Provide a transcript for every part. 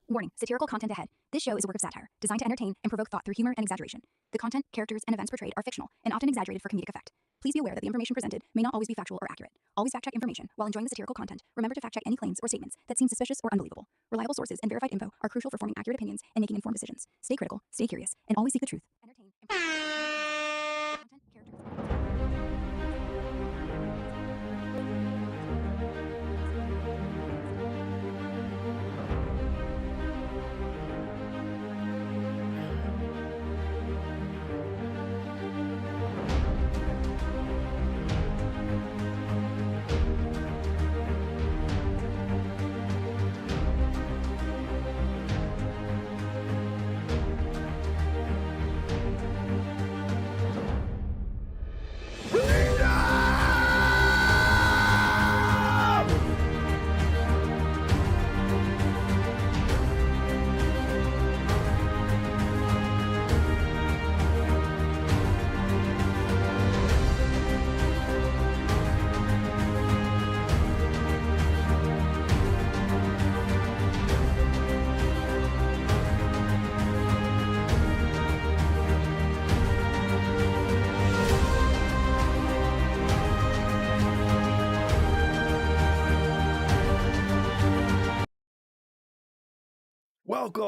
Warning, satirical content ahead. This show is a work of satire, designed to entertain and provoke thought through humor and exaggeration. The content, characters, and events portrayed are fictional and often exaggerated for comedic effect. Please be aware that the information presented may not always be factual or accurate. Always fact check information. While enjoying the satirical content, remember to fact check any claims or statements that seem suspicious or unbelievable. Reliable sources and verified info are crucial for forming accurate opinions and making informed decisions. Stay critical, stay curious, and always seek the truth. Entertain and content, characters,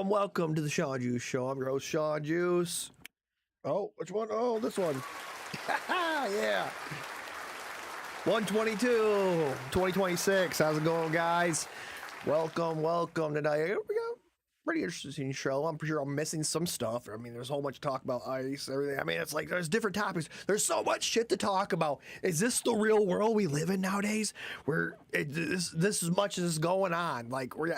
Welcome to the Shawn Juice Show. I'm your host, Shawn Juice. Oh, which one? Oh, this one. Yeah. 122, 2026. How's it going, guys? Welcome tonight. Here we go. Pretty interesting show. I'm pretty sure I'm missing some stuff. I mean, there's a whole bunch of talk about ice, everything. I mean, it's like there's different topics. There's so much shit to talk about. Is this the real world we live in nowadays? Where this as much as is going on? Like we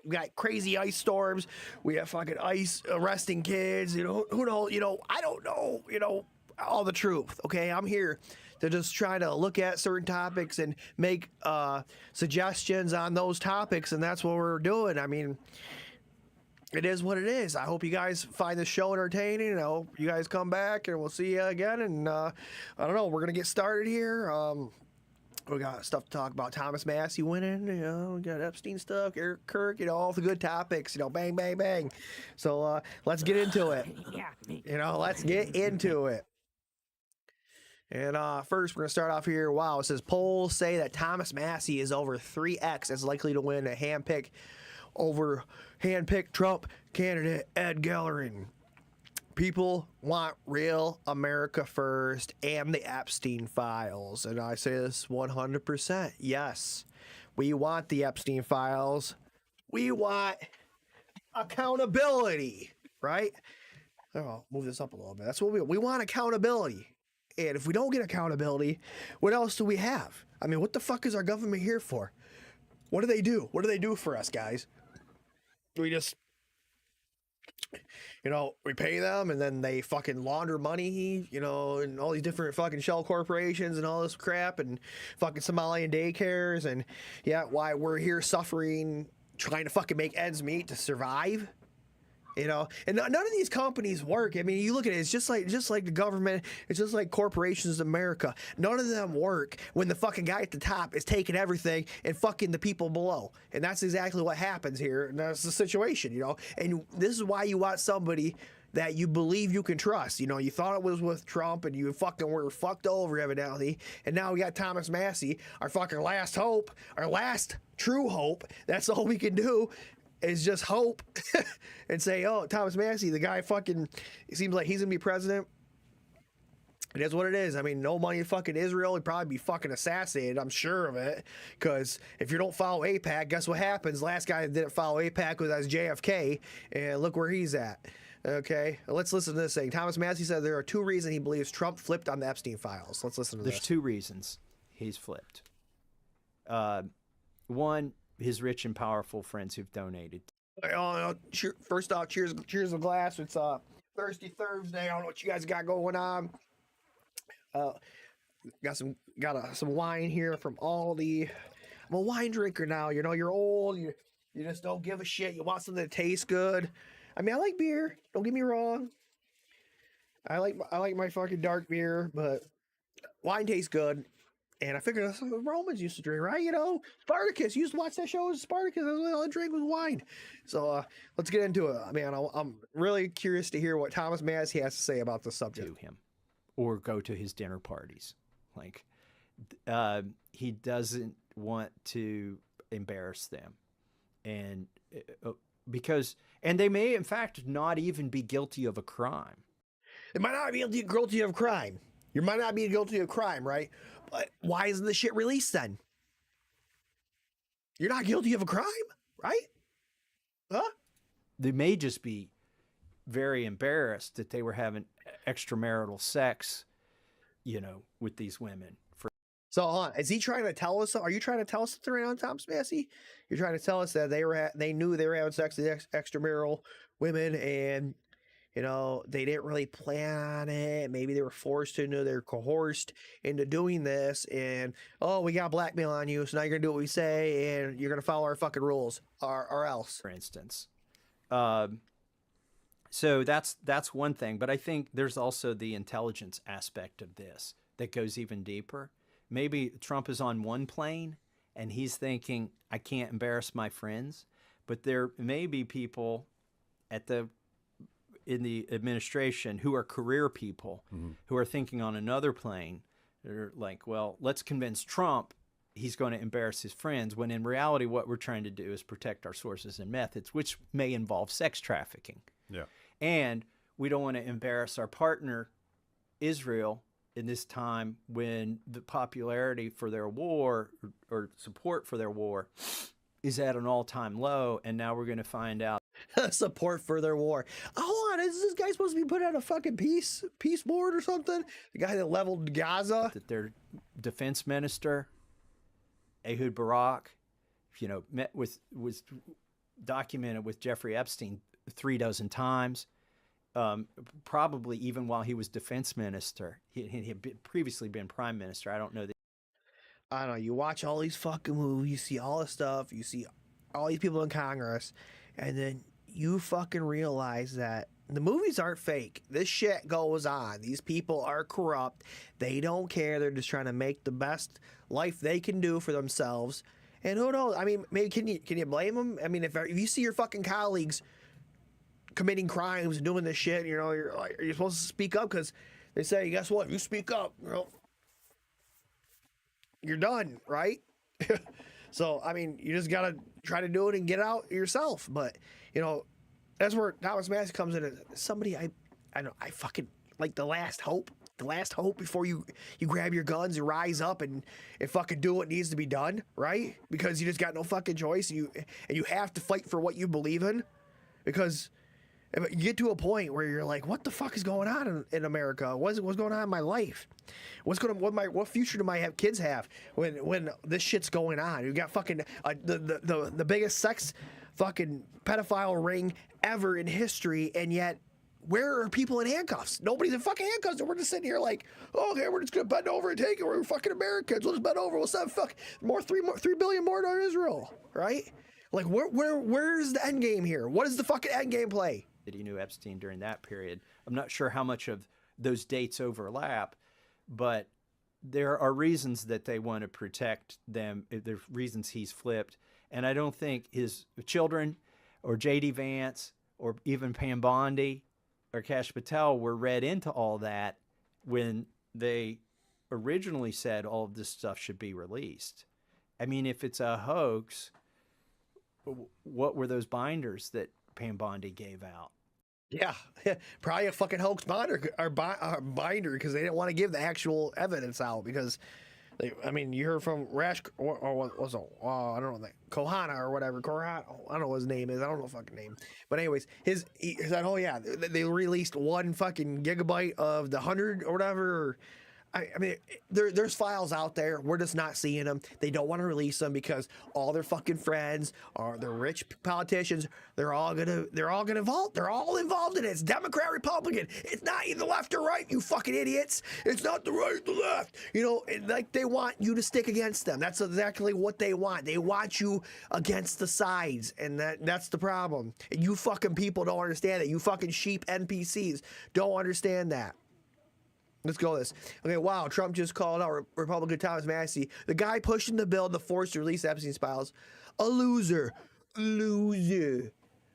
got crazy ice storms. We have fucking ice arresting kids. You know, who knows? You know, I don't know. You know, all the truth. Okay, I'm here to just try to look at certain topics and make suggestions on those topics, and that's what we're doing. I mean, it is what it is. I hope you guys find the show entertaining. You know, you guys come back and we'll see you again. And I don't know, we're gonna get started here. We got stuff to talk about. Thomas Massey winning. You know, we got Epstein stuff. Eric Kirk. You know, all the good topics. You know, bang, bang, bang. So let's get into it. You know, let's get into it. And first, we're going to start off here. Wow, it says polls say that Thomas Massey is over 3x as likely to win a handpick over handpicked Trump candidate Ed Gellerin. People want real America first and the Epstein files. And I say this 100%. Yes, we want the Epstein files. We want accountability, right? I'll move this up a little bit. That's what we want accountability. And if we don't get accountability, what else do we have? I mean, what the fuck is our government here for? What do they do? What do they do for us, guys? We just, you know, we pay them and then they fucking launder money, you know, and all these different fucking shell corporations and all this crap and fucking Somalian daycares. And yeah, why we're here suffering, trying to fucking make ends meet to survive. You know, and none of these companies work. I mean, you look at it, it's just like the government, it's just like corporations in America. None of them work when the fucking guy at the top is taking everything and fucking the people below. And that's exactly what happens here. And that's the situation, you know. And this is why you want somebody that you believe you can trust. You know, you thought it was with Trump and you fucking were fucked over evidently. And now we got Thomas Massey, our fucking last hope, our last true hope. That's all we can do. Is just hope and say, oh, Thomas Massey, the guy fucking, it seems like he's gonna be president. It is what it is. I mean, no money in fucking Israel. He'd probably be fucking assassinated. I'm sure of it. Because if you don't follow AIPAC, guess what happens? Last guy that didn't follow AIPAC was JFK, and look where he's at. Okay, let's listen to this thing. Thomas Massey said there are two reasons he believes Trump flipped on the Epstein files. Let's listen to this. There's two reasons he's flipped. One, his rich and powerful friends who've donated. First off, cheers a glass. It's Thirsty Thursday. I don't know what you guys got going on. Got some wine here from Aldi. I'm a wine drinker now. You know, you're old. You just don't give a shit. You want something that tastes good. I mean, I like beer. Don't get me wrong. I like my fucking dark beer, but wine tastes good. And I figured that's what the Romans used to drink, right? You know, Spartacus. You used to watch that show. Spartacus. That's what all they drink was wine. So let's get into it. Man, I'm really curious to hear what Thomas Massey has to say about the subject. To him, or go to his dinner parties. Like, he doesn't want to embarrass them, and and they may in fact not even be guilty of a crime. They might not be guilty of crime. You might not be guilty of crime, right? But why isn't the shit released then? You're not guilty of a crime, right? Huh? They may just be very embarrassed that they were having extramarital sex, you know, with these women. So, hold on. Is he trying to tell us? Are you trying to tell us something right on, Thomas Massey? You're trying to tell us that they knew they were having sex with extramural women, and you know they didn't really plan on it. Maybe they were forced to, they were coerced into doing this, and oh, we got blackmail on you, so now you're gonna do what we say, and you're gonna follow our fucking rules, or else. For instance, so that's one thing. But I think there's also the intelligence aspect of this that goes even deeper. Maybe Trump is on one plane and he's thinking, I can't embarrass my friends. But there may be people in the administration who are career people who are thinking on another plane. They're like, well, let's convince Trump he's going to embarrass his friends, when in reality what we're trying to do is protect our sources and methods, which may involve sex trafficking. Yeah. And we don't want to embarrass our partner, Israel, in this time when the popularity for their war or support for their war is at an all-time low, and now we're going to find out support for their war. Hold on, is this guy supposed to be put on a fucking peace board or something? The guy that leveled Gaza? that their defense minister, Ehud Barak, you know, was documented with Jeffrey Epstein 36 times. Probably even while he was defense minister. He had previously been prime minister. I don't know. I don't know. You watch all these fucking movies, you see all this stuff, you see all these people in Congress, and then you fucking realize that the movies aren't fake. This shit goes on. These people are corrupt. They don't care. They're just trying to make the best life they can do for themselves. And who knows? I mean, maybe can you blame them? I mean, if you see your fucking colleagues committing crimes and doing this shit, you know, you're supposed to speak up, because they say, guess what? If you speak up, you know, you're done, right? So, I mean, you just gotta try to do it and get out yourself. But, you know, that's where Thomas Massey comes in. Somebody I fucking like the last hope before you grab your guns and rise up and fucking do what needs to be done, right? Because you just got no fucking choice. You have to fight for what you believe in, because if you get to a point where you're like, what the fuck is going on in America? What's going on in my life? What future do my kids have when this shit's going on? You got fucking the biggest sex fucking pedophile ring ever in history, and yet where are people in handcuffs? Nobody's in fucking handcuffs, and we're just sitting here like, oh, okay, we're just gonna bend over and take it. We're fucking Americans. We'll just bend over. We'll send 3 billion more to Israel, right? Like, where's the end game here? What is the fucking end game play? That he knew Epstein during that period. I'm not sure how much of those dates overlap, but there are reasons that they want to protect them. There's reasons he's flipped. And I don't think his children or J.D. Vance or even Pam Bondi or Kash Patel were read into all that when they originally said all of this stuff should be released. I mean, if it's a hoax, what were those binders that Pam Bondi gave out? Yeah, probably a fucking hoax binder, because they didn't want to give the actual evidence out, because you heard from Rash, or what was it? I don't know, Kohana or whatever. Kohana, I don't know what his name is. I don't know the fucking name. But anyways, he said, oh yeah, they released 1 fucking gigabyte of the 100 or whatever. I mean, there's files out there. We're just not seeing them. They don't want to release them because all their fucking friends are the rich politicians. They're all involved. They're all involved in it. It's Democrat, Republican. It's not either left or right, you fucking idiots. It's not the right or the left. You know, like they want you to stick against them. That's exactly what they want. They want you against the sides, and that's the problem. And you fucking people don't understand it. You fucking sheep NPCs don't understand that. Let's go with this. Okay, wow. Trump just called out Republican Thomas Massie, the guy pushing the bill to force to release Epstein's files, a loser. Loser.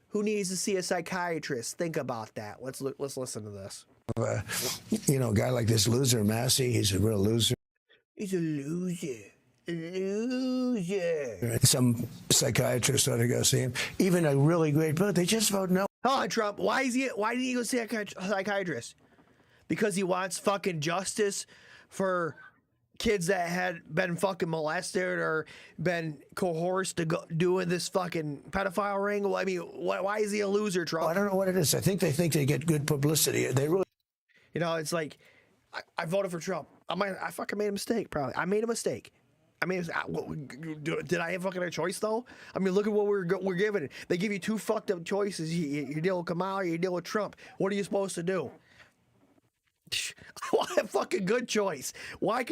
Who needs to see a psychiatrist? Think about that. Let's listen to this. A guy like this loser, Massey, he's a real loser. He's a loser. Loser. Some psychiatrist ought to go see him. Even a really great book, they just vote no. Hold on, Trump. Why did he go see a psychiatrist? Because he wants fucking justice for kids that had been fucking molested or been coerced to go doing this fucking pedophile ring. Well, I mean, why is he a loser, Trump? I don't know what it is. I think they get good publicity. They really. It's like I voted for Trump. I fucking made a mistake. Probably I made a mistake. I mean, did I have fucking a choice though? I mean, look at what we're given. They give you two fucked up choices. You deal with Kamala, you deal with Trump. What are you supposed to do? I want a fucking good choice. Why,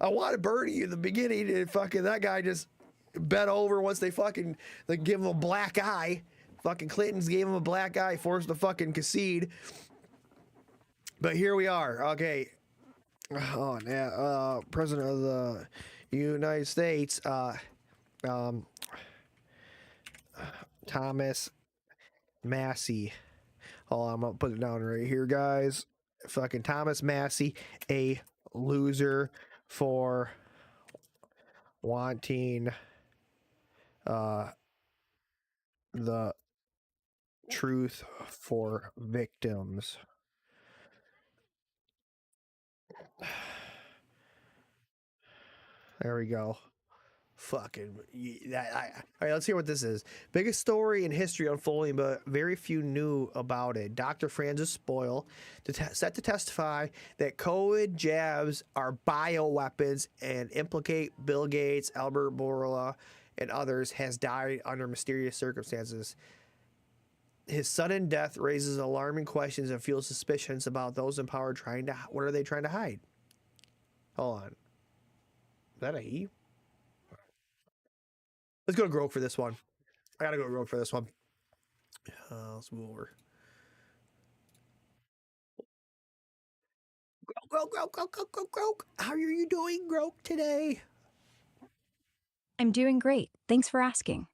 I wanted Bernie in the beginning, and fucking that guy just bent over once they give him a black eye. Fucking Clintons gave him a black eye, forced to fucking concede. But here we are. Okay. Oh, yeah. President of the United States, Thomas Massie. Hold on, I'm gonna put it down right here, guys. Fucking Thomas Massie, a loser for wanting the truth for victims. There we go. Fucking all right, let's hear what this is. Biggest story in history unfolding, but very few knew about it. Dr. Francis Boyle set to testify that COVID jabs are bioweapons and implicate Bill Gates, Albert Bourla, and others, has died under mysterious circumstances. His sudden death raises alarming questions and fuels suspicions about those in power what are they trying to hide? Hold on. Is that a he? Let's go to Grove for this one. I gotta go to Grove for this one. Let's move over. Grove. How are you doing, Grove, today? I'm doing great. Thanks for asking.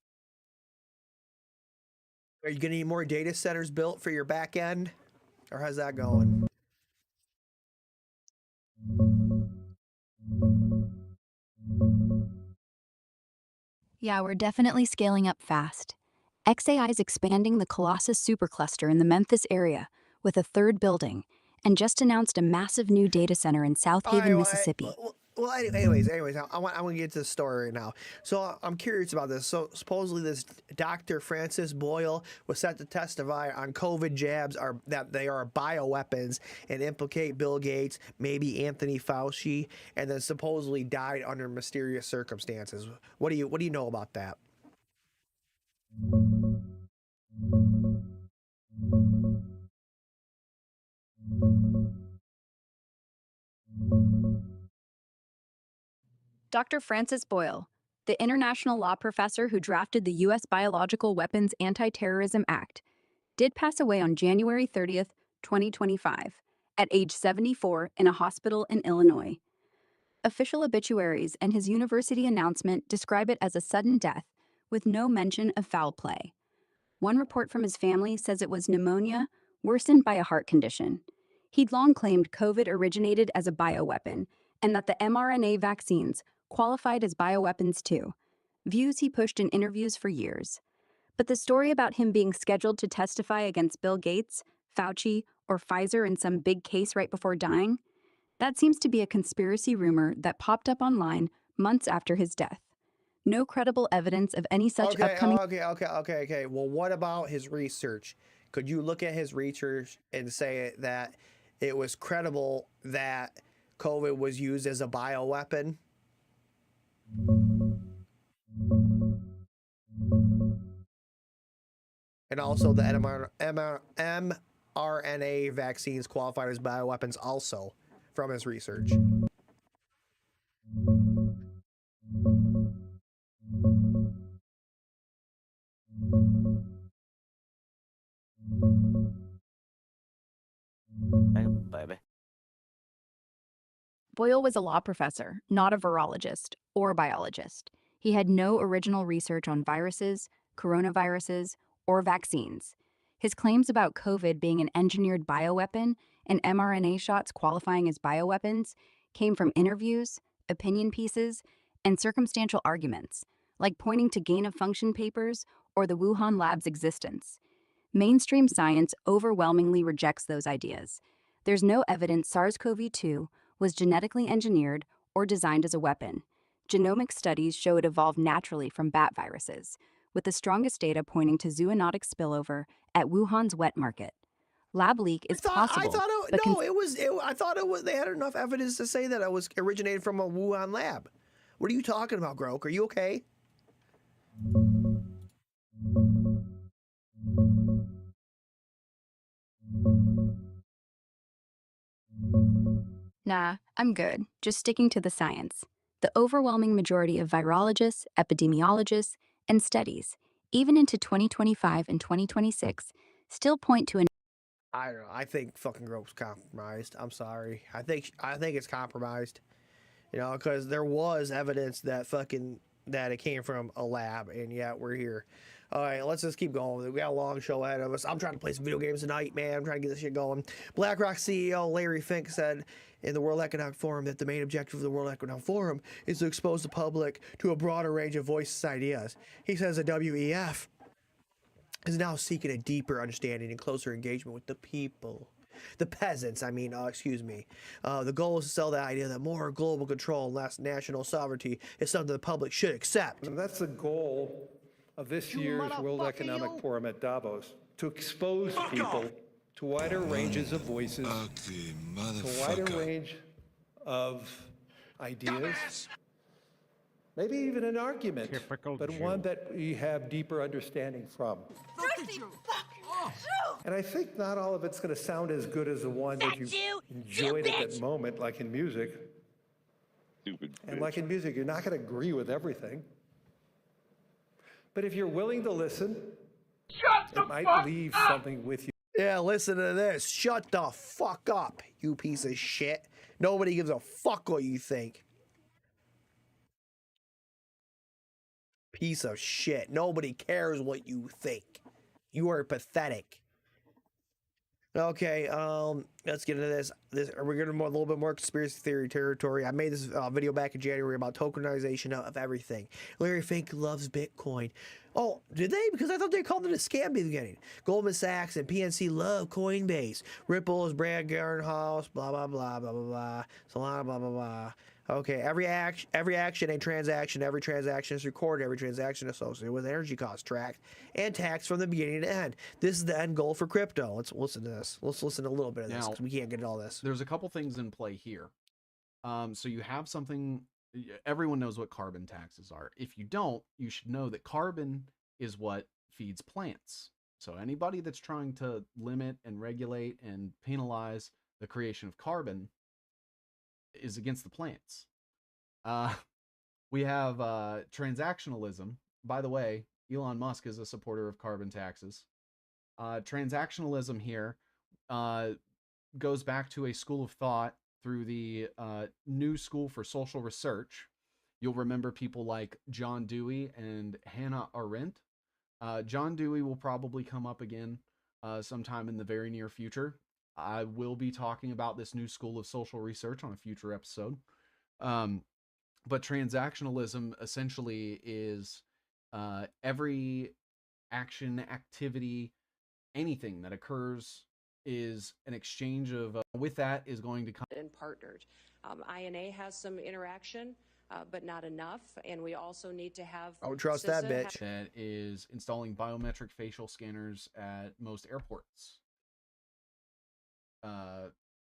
Are you gonna need more data centers built for your back end? Or how's that going? Yeah, we're definitely scaling up fast. XAI is expanding the Colossus supercluster in the Memphis area with a third building and just announced a massive new data center in South Haven, Mississippi. Well, anyways, I want to get to the story right now. So I'm curious about this. So supposedly this Dr. Francis Boyle was set to testify on COVID jabs that they are bioweapons and implicate Bill Gates, maybe Anthony Fauci, and then supposedly died under mysterious circumstances. What do you know about that? Dr. Francis Boyle, the international law professor who drafted the U.S. Biological Weapons Anti-Terrorism Act, did pass away on January 30th, 2025, at age 74 in a hospital in Illinois. Official obituaries and his university announcement describe it as a sudden death with no mention of foul play. One report from his family says it was pneumonia worsened by a heart condition. He'd long claimed COVID originated as a bioweapon and that the mRNA vaccines qualified as bioweapons too, views he pushed in interviews for years. But the story about him being scheduled to testify against Bill Gates, Fauci, or Pfizer in some big case right before dying, that seems to be a conspiracy rumor that popped up online months after his death. No credible evidence of any such upcoming... Okay. Well, what about his research? Could you look at his research and say that it was credible that COVID was used as a bioweapon? And also the mRNA vaccines qualified as bioweapons also from his research. Bye bye. Boyle was a law professor, not a virologist or biologist. He had no original research on viruses, coronaviruses, or vaccines. His claims about COVID being an engineered bioweapon and mRNA shots qualifying as bioweapons came from interviews, opinion pieces, and circumstantial arguments, like pointing to gain-of-function papers or the Wuhan lab's existence. Mainstream science overwhelmingly rejects those ideas. There's no evidence SARS-CoV-2 was genetically engineered or designed as a weapon. Genomic studies show it evolved naturally from bat viruses, with the strongest data pointing to zoonotic spillover at Wuhan's wet market. Lab leak is possible. I thought it was. They had enough evidence to say that it was originated from a Wuhan lab. What are you talking about, Grok? Are you okay? Nah, I'm good, just sticking to the science. The overwhelming majority of virologists, epidemiologists, and studies, even into 2025 and 2026, still point to an I don't know. I think fucking Grok's compromised. I'm sorry. I think it's compromised. You know, because there was evidence that it came from a lab, and yet we're here. All right, let's just keep going. We got a long show ahead of us. I'm trying to play some video games tonight, man. I'm trying to get this shit going. BlackRock CEO Larry Fink said in the World Economic Forum that the main objective of the World Economic Forum is to expose the public to a broader range of voices and ideas. He says the WEF is now seeking a deeper understanding and closer engagement with the people. The peasants, excuse me. The goal is to sell the idea that more global control and less national sovereignty is something the public should accept. And that's the goal of this year's World Economic Forum at Davos, to expose people to wider ranges of voices, to a wider range of ideas, maybe even an argument, but one that we have deeper understanding from. And I think not all of it's going to sound as good as the one that you enjoyed at that moment, like in music. And like in music, you're not going to agree with everything. But if you're willing to listen, it might leave something with you. Yeah, listen to this. Shut the fuck up, you piece of shit. Nobody gives a fuck what you think. Piece of shit. Nobody cares what you think. You are pathetic. Okay, let's get into this. We're getting a little bit more conspiracy theory territory. I made this video back in January about tokenization of everything. Larry Fink loves Bitcoin. Oh, did they? Because I thought they called it a scam in the beginning. Goldman Sachs and PNC love Coinbase. Ripple is Brad Gardenhouse, blah, blah, blah, blah, blah, blah. Solana, blah, blah, blah. Okay, every action and transaction, every transaction is recorded, every transaction associated with energy costs tracked and taxed from the beginning to end. This is the end goal for crypto. Let's listen to this. Let's listen to a little bit of this because we can't get all this. There's a couple things in play here. So you have something, everyone knows what carbon taxes are. If you don't, you should know that carbon is what feeds plants. So anybody that's trying to limit and regulate and penalize the creation of carbon is against the plants. We have transactionalism. By the way, Elon Musk is a supporter of carbon taxes. Transactionalism here goes back to a school of thought through the New School for Social Research. You'll remember people like John Dewey and Hannah Arendt. John Dewey will probably come up again sometime in the very near future. I will be talking about this new school of social research on a future episode. But transactionalism essentially is every action, activity, anything that occurs is an exchange of, with that is going to come. And partnered. INA has some interaction, but not enough. And we also need to have. I would trust that bitch. That is installing biometric facial scanners at most airports.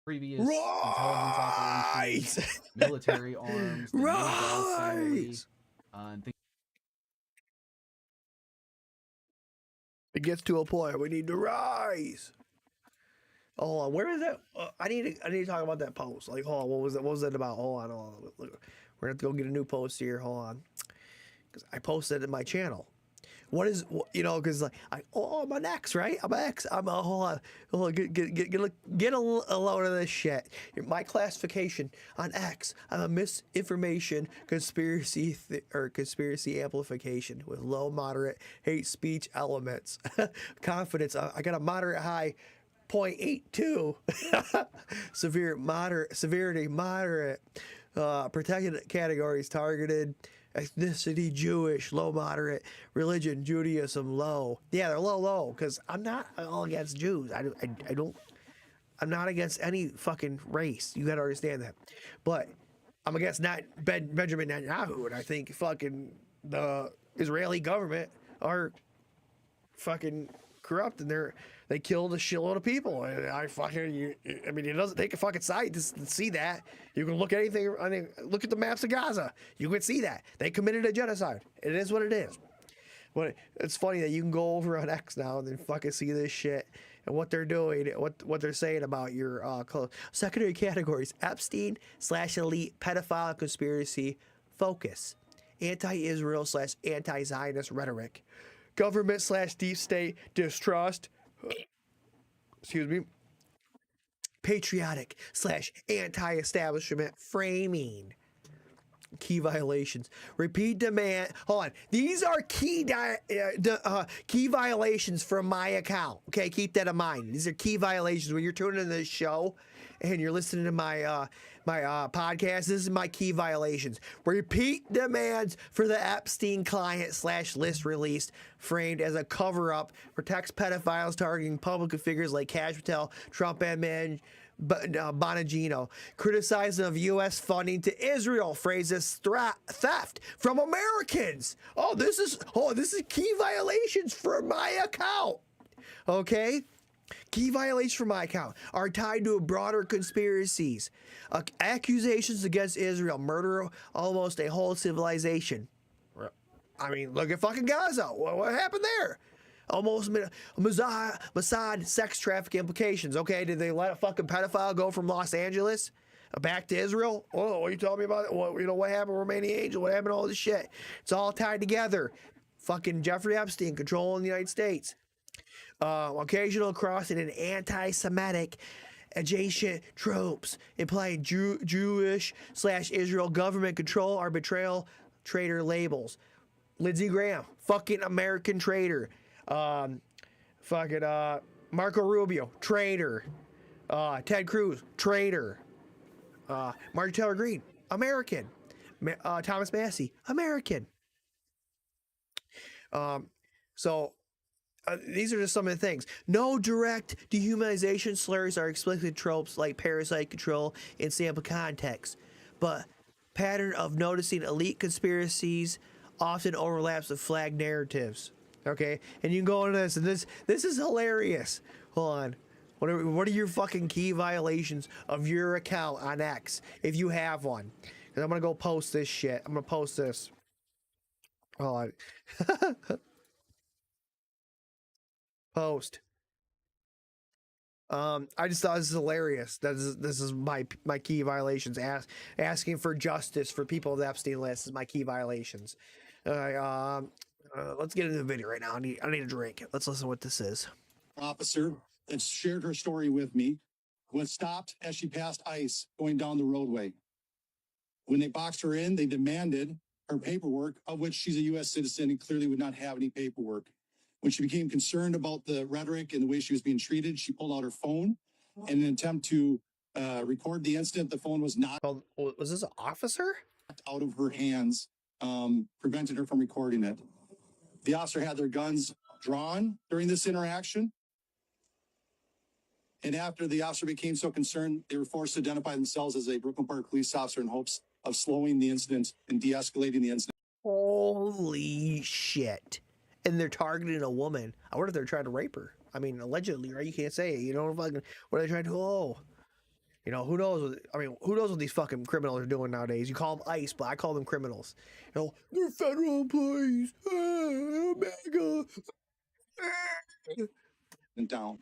Previous intelligence operations, military arms, and things. It gets to a point we need to rise. Hold on, where is that? I need to talk about that post. Like, hold on, what was that about? Hold on. Look, we're gonna have to go get a new post here. Hold on, because I posted it in my channel. What is, because like, I'm an X, right? I'm an X. I'm a hold on, get a load of this shit. My classification on X, I'm a misinformation conspiracy conspiracy amplification with low, moderate hate speech elements. Confidence, I got a moderate high. 0.82 severity moderate protected categories targeted ethnicity Jewish low moderate religion Judaism low. Yeah, they're low because I'm not all against Jews. I'm not against any fucking race. You gotta understand that. But I'm against Benjamin Netanyahu, and I think fucking the Israeli government are fucking corrupt, and they killed a shitload of people. And it doesn't take a fucking sight to see that. You can look at anything. Look at the maps of Gaza. You can see that they committed a genocide. It is what it is. But it's funny that you can go over on X now and then fucking see this shit and what they're doing, what they're saying about your secondary categories: Epstein/elite pedophile conspiracy focus, anti-Israel / anti-Zionist rhetoric, government / deep state distrust. Excuse me. Patriotic / anti-establishment framing. Key violations. Repeat demand. Hold on. These are key violations from my account. Okay, keep that in mind. These are key violations. When you're tuning into this show and you're listening to my podcast, this is my key violations. Repeat demands for the Epstein client / list released, framed as a cover-up, protects pedophiles targeting public figures like Cash Patel, Trump admin, Bonagino, criticizing of U.S. funding to Israel, phrased as theft from Americans. This is key violations for my account. Okay. Key violations from my account are tied to broader conspiracies, accusations against Israel, murder almost a whole civilization. I mean, look at fucking Gaza. What happened there? Almost Mossad sex traffic implications. Okay, did they let a fucking pedophile go from Los Angeles back to Israel? Oh, what are you telling me about it? What happened with Romanian Angel? What happened to all this shit? It's all tied together. Fucking Jeffrey Epstein controlling the United States. Occasional crossing in anti-Semitic adjacent tropes, implying Jewish / Israel government control or betrayal traitor labels. Lindsey Graham, fucking American traitor. Marco Rubio, traitor. Ted Cruz, traitor. Marjorie Taylor Greene, American. Thomas Massey, American. These are just some of the things. No direct dehumanization slurs are explicit tropes like parasite control in sample context, but pattern of noticing elite conspiracies often overlaps with flag narratives. Okay, and you can go into this, and this is hilarious. Hold on. What are your fucking key violations of your account on X if you have one? Because I'm gonna go post this shit. I'm gonna post this. Hold on. Post. I just thought this is hilarious. This is my key violations. Asking for justice for people of the Epstein list is my key violations. Let's get into the video right now. I need a drink. Let's listen to what this is. Officer that shared her story with me was stopped as she passed ICE going down the roadway. When they boxed her in, they demanded her paperwork, of which she's a U.S. citizen and clearly would not have any paperwork. When she became concerned about the rhetoric and the way she was being treated, she pulled out her phone in an attempt to record the incident. The phone was not. Was this an officer? Out of her hands, prevented her from recording it. The officer had their guns drawn during this interaction. And after the officer became so concerned, they were forced to identify themselves as a Brooklyn Park police officer in hopes of slowing the incident and de-escalating the incident. Holy shit. And they're targeting a woman. I wonder if they're trying to rape her. I mean, allegedly, right? You can't say it. Fucking, what are they trying to do? Who knows? Who knows what these fucking criminals are doing nowadays? You call them ICE, but I call them criminals. They're federal employees. America. And down.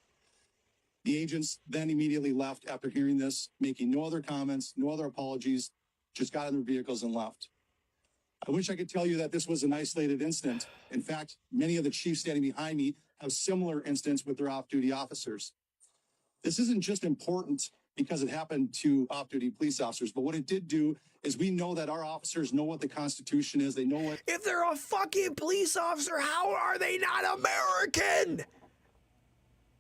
The agents then immediately left after hearing this, making no other comments, no other apologies, just got in their vehicles and left. I wish I could tell you that this was an isolated incident. In fact, many of the chiefs standing behind me have similar incidents with their off-duty officers. This isn't just important because it happened to off-duty police officers, but what it did do is we know that our officers know what the Constitution is. They know what... If they're a fucking police officer, how are they not American?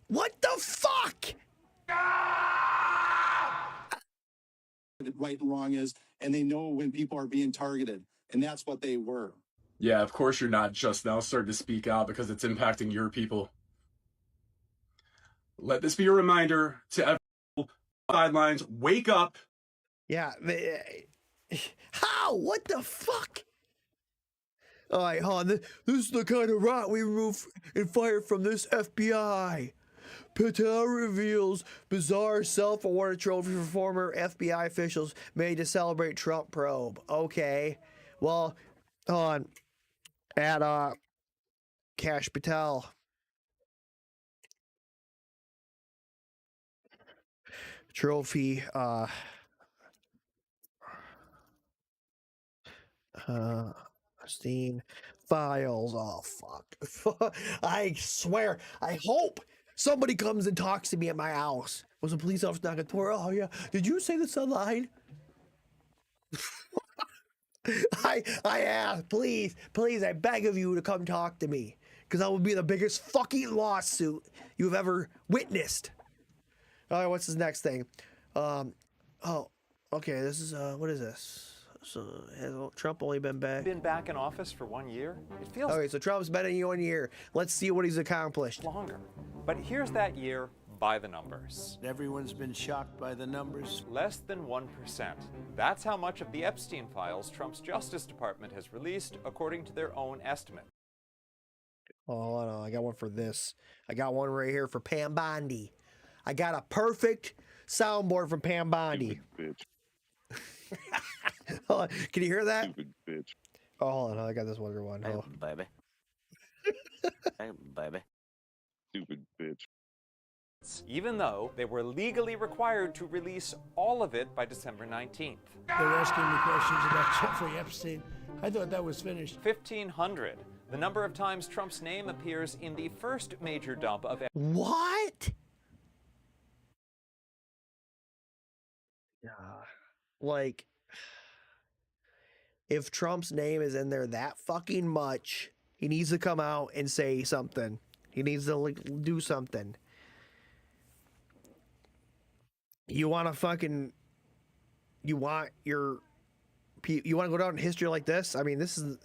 What the fuck? Right and wrong is, and they know when people are being targeted, and that's what they were. Yeah, of course you're not just now starting to speak out because it's impacting your people. Let this be a reminder to everyone sidelines, wake up. Yeah. How? What the fuck? All right, Han, this is the kind of rot we remove and fire from this FBI. Patel reveals bizarre self-awarded trophy for former FBI officials made to celebrate Trump probe. Okay. Well, Han, at Cash Patel. Trophy, Steam files. Oh, fuck. I swear, I hope somebody comes and talks to me at my house. Was a police officer knocking at the door? Oh, yeah. Did you say this online? I ask, please, I beg of you to come talk to me. Because that would be the biggest fucking lawsuit you've ever witnessed. All right, what's this next thing? Oh, okay, this is, what is this? So, has Trump only been back? Been back in office for 1 year? It feels Okay, so Trump's been in 1 year. Let's see what he's accomplished. longer. But here's that year by the numbers. Everyone's been shocked by the numbers. Less than 1%. That's how much of the Epstein files Trump's Justice Department has released, according to their own estimate. Oh, hold on, I got one for this. I got one right here for Pam Bondi. I got a perfect soundboard from Pam Bondi. Stupid Hold on, can you hear that? Stupid bitch. Oh, hold on, I got this one. Oh. Baby. Hey, baby. Stupid bitch. Even though they were legally required to release all of it by December 19th. They were asking me questions about Jeffrey Epstein. I thought that was finished. 1,500. The number of times Trump's name appears in the first major dump of... What? Like, if Trump's name is in there that fucking much, he needs to come out and say something. He needs to like do something. You want to fucking, you want to go down in history like this? I mean, this is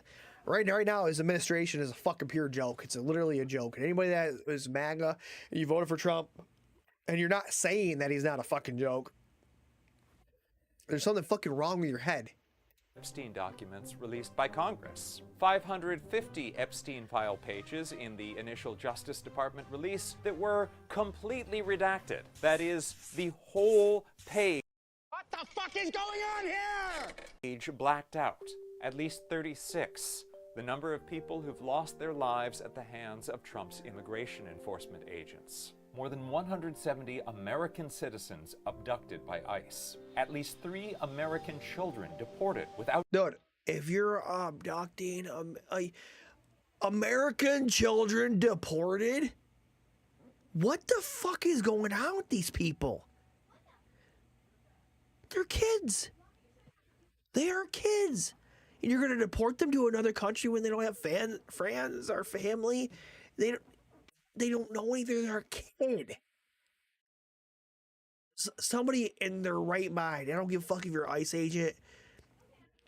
right now. His administration is a fucking pure joke. It's literally a joke. And anybody that is MAGA and you voted for Trump, and you're not saying that he's not a fucking joke, there's something fucking wrong with your head. Epstein documents released by Congress. 550 Epstein file pages in the initial Justice Department release that were completely redacted. That is, the whole page. What the fuck is going on here? Page blacked out. At least 36. The number of people who've lost their lives at the hands of Trump's immigration enforcement agents. More than 170 American citizens abducted by ICE. At least 3 American children deported without... Dude, if you're abducting American children deported, what the fuck is going on with these people? They're kids. They are kids. And you're going to deport them to another country when they don't have friends or family? They don't know anything. They're a kid. Somebody in their right mind. I don't give a fuck if you're an ICE agent.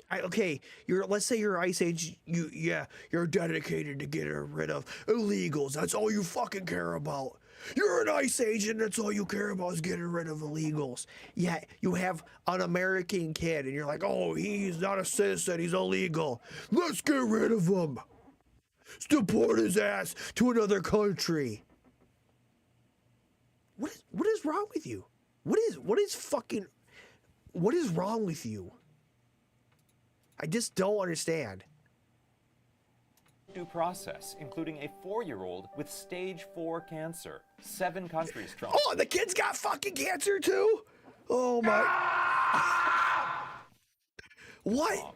Let's say you're an ICE agent. You're dedicated to getting rid of illegals. That's all you fucking care about. You're an ICE agent. That's all you care about is getting rid of illegals. Yeah, you have an American kid, and you're like, oh, he's not a citizen. He's illegal. Let's get rid of him. Let's deport his ass to another country. What is wrong with you? What is wrong with you? I just don't understand. Due process, including a 4-year-old with stage 4 cancer. 7 countries, Trump. Oh, the kid's got fucking cancer too? Oh my. What?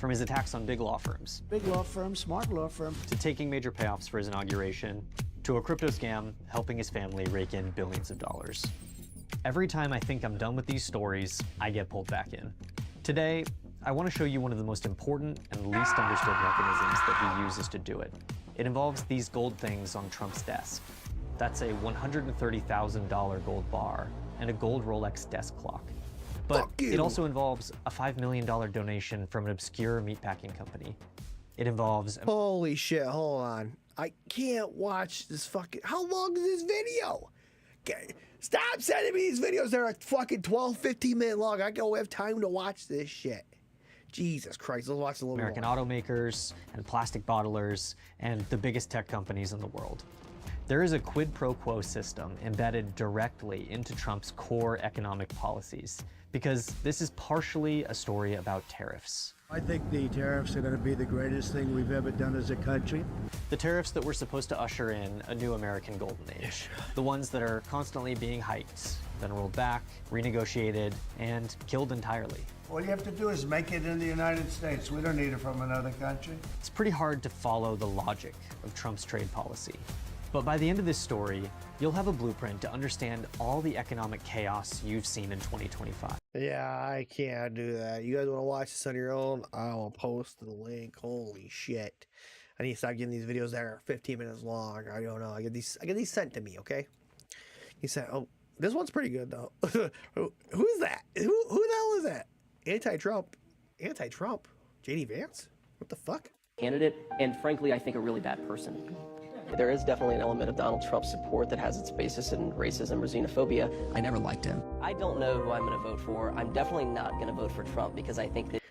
from his attacks on big law firms, Big law firm, smart law firm. to taking major payoffs for his inauguration, to a crypto scam helping his family rake in billions of dollars. Every time I think I'm done with these stories, I get pulled back in. Today, I want to show you one of the most important and least understood mechanisms that he uses to do it. It involves these gold things on Trump's desk. That's a $130,000 gold bar and a gold Rolex desk clock. But it also involves a $5 million donation from an obscure meatpacking company. It involves... Holy shit, hold on. I can't watch this fucking... How long is this video? Stop sending me these videos that are fucking 12, 15 minute long. I don't have time to watch this shit. Jesus Christ, let's watch a little American more. automakers and plastic bottlers and the biggest tech companies in the world. There is a quid pro quo system embedded directly into Trump's core economic policies, because this is partially a story about tariffs. I think the tariffs are going to be the greatest thing we've ever done as a country. The tariffs that were supposed to usher in a new American golden age. The ones that are constantly being hiked, then rolled back, renegotiated, and killed entirely. All you have to do is make it in the United States. We don't need it from another country. It's pretty hard to follow the logic of Trump's trade policy. But by the end of this story, you'll have a blueprint to understand all the economic chaos you've seen in 2025. Yeah, I can't do that. You guys want to watch this on your own? I will post the link. Holy shit. I need to stop getting these videos that are 15 minutes long. I don't know. I get these sent to me, okay? He said, oh, this one's pretty good, though. Who's that? Who the hell is that? Anti-Trump. Anti-Trump? JD Vance? What the fuck? Candidate, and frankly, I think a really bad person. There is definitely an element of Donald Trump's support that has its basis in racism or xenophobia. I never liked him. I don't know who I'm going to vote for. I'm definitely not going to vote for Trump because I think that...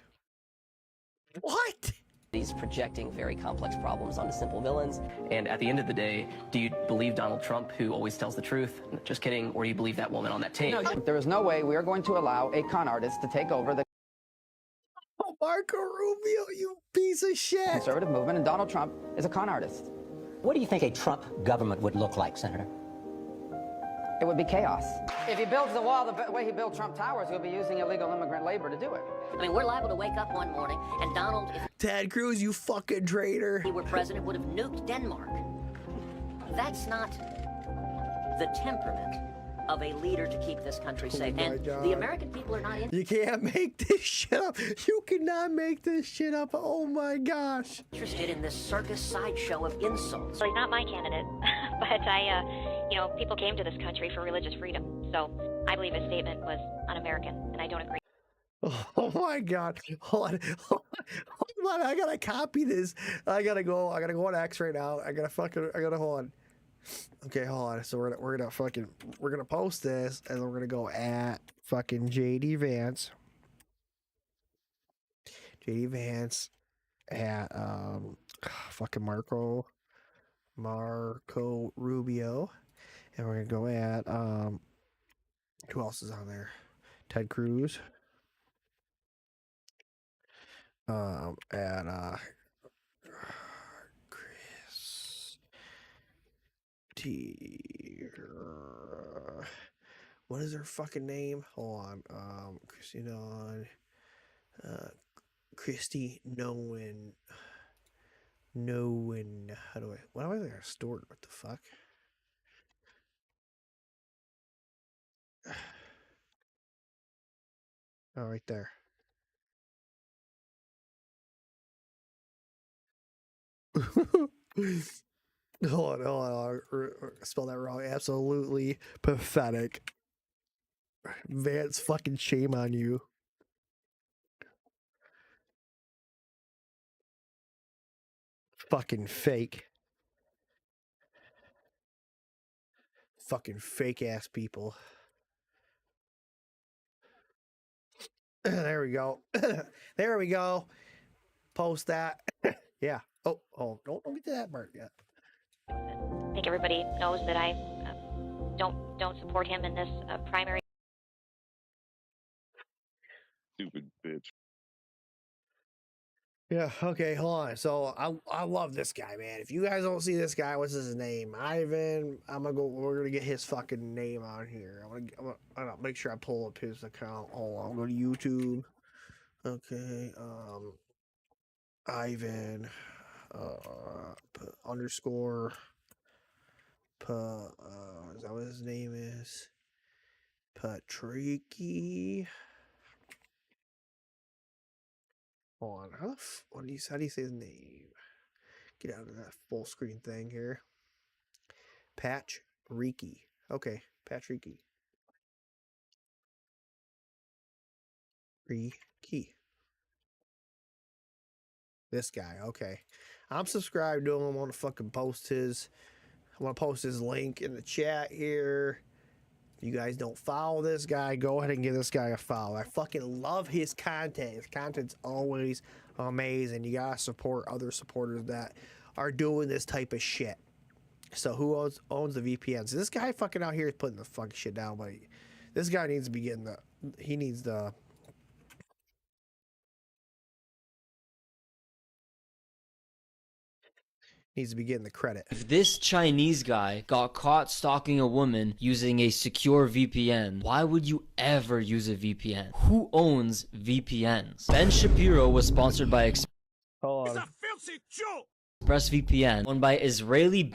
What? He's projecting very complex problems onto simple villains. And at the end of the day, do you believe Donald Trump, who always tells the truth? Just kidding. Or do you believe that woman on that tape? No, there is no way we are going to allow a con artist to take over the Marco Rubio, you piece of shit. conservative movement, and Donald Trump is a con artist. What do you think a Trump government would look like, Senator? It would be chaos. If he builds the wall the way he built Trump Towers, he'll be using illegal immigrant labor to do it. I mean, we're liable to wake up one morning and Donald, if Ted Cruz, you fucking traitor. he were president, would have nuked Denmark. That's not the temperament of a leader to keep this country safe. And God. the American people are not You can't make this shit up. You cannot make this shit up. Oh my gosh. interested in this circus sideshow of insults. Well, he's not my candidate, but people came to this country for religious freedom. So I believe his statement was un-American, and I don't agree. Oh my God. Hold on. I gotta copy this. I gotta go on X right now. I gotta hold on. Okay, hold on. So we're gonna post this, and then we're gonna go at fucking JD Vance. JD Vance at fucking Marco Rubio, and we're gonna go at who else is on there? Ted Cruz. At Chris T. What is her fucking name? Hold on. Christina. Christy Nowen. How do I? Why do I think I stored? What the fuck? Oh, right there. Hold on. Spell that wrong. Absolutely pathetic. Vance, fucking shame on you. Fucking fake. Fucking fake ass people. There we go. There we go. Post that. Yeah. Oh, don't get to that part yet. I think everybody knows that I don't support him in this primary. Stupid bitch. Yeah, okay, hold on. So I love this guy, man. If you guys don't see this guy, what's his name? Ivan. We're gonna get his fucking name on here. I'm gonna make sure I pull up his account. Hold on, I'll go to YouTube. Okay, Ivan, underscore, is that what his name is? Patricky. Hold on, how do you say his name? Get out of that full screen thing here. Patch Reiki. Okay, Patricky. Reiki. This guy, okay. I'm subscribed to him. I want to fucking post his. I want to post his link in the chat here. If you guys don't follow this guy, go ahead and give this guy a follow. I fucking love his content. His content's always amazing. You gotta support other supporters that are doing this type of shit. So who owns the VPNs? This guy fucking out here is putting the fucking shit down, but this guy needs to be getting the. He needs the. Needs to be getting the credit. If this Chinese guy got caught stalking a woman using a secure VPN, why would you ever use a VPN? Who owns VPNs? Ben Shapiro was sponsored by ExpressVPN, owned by Israeli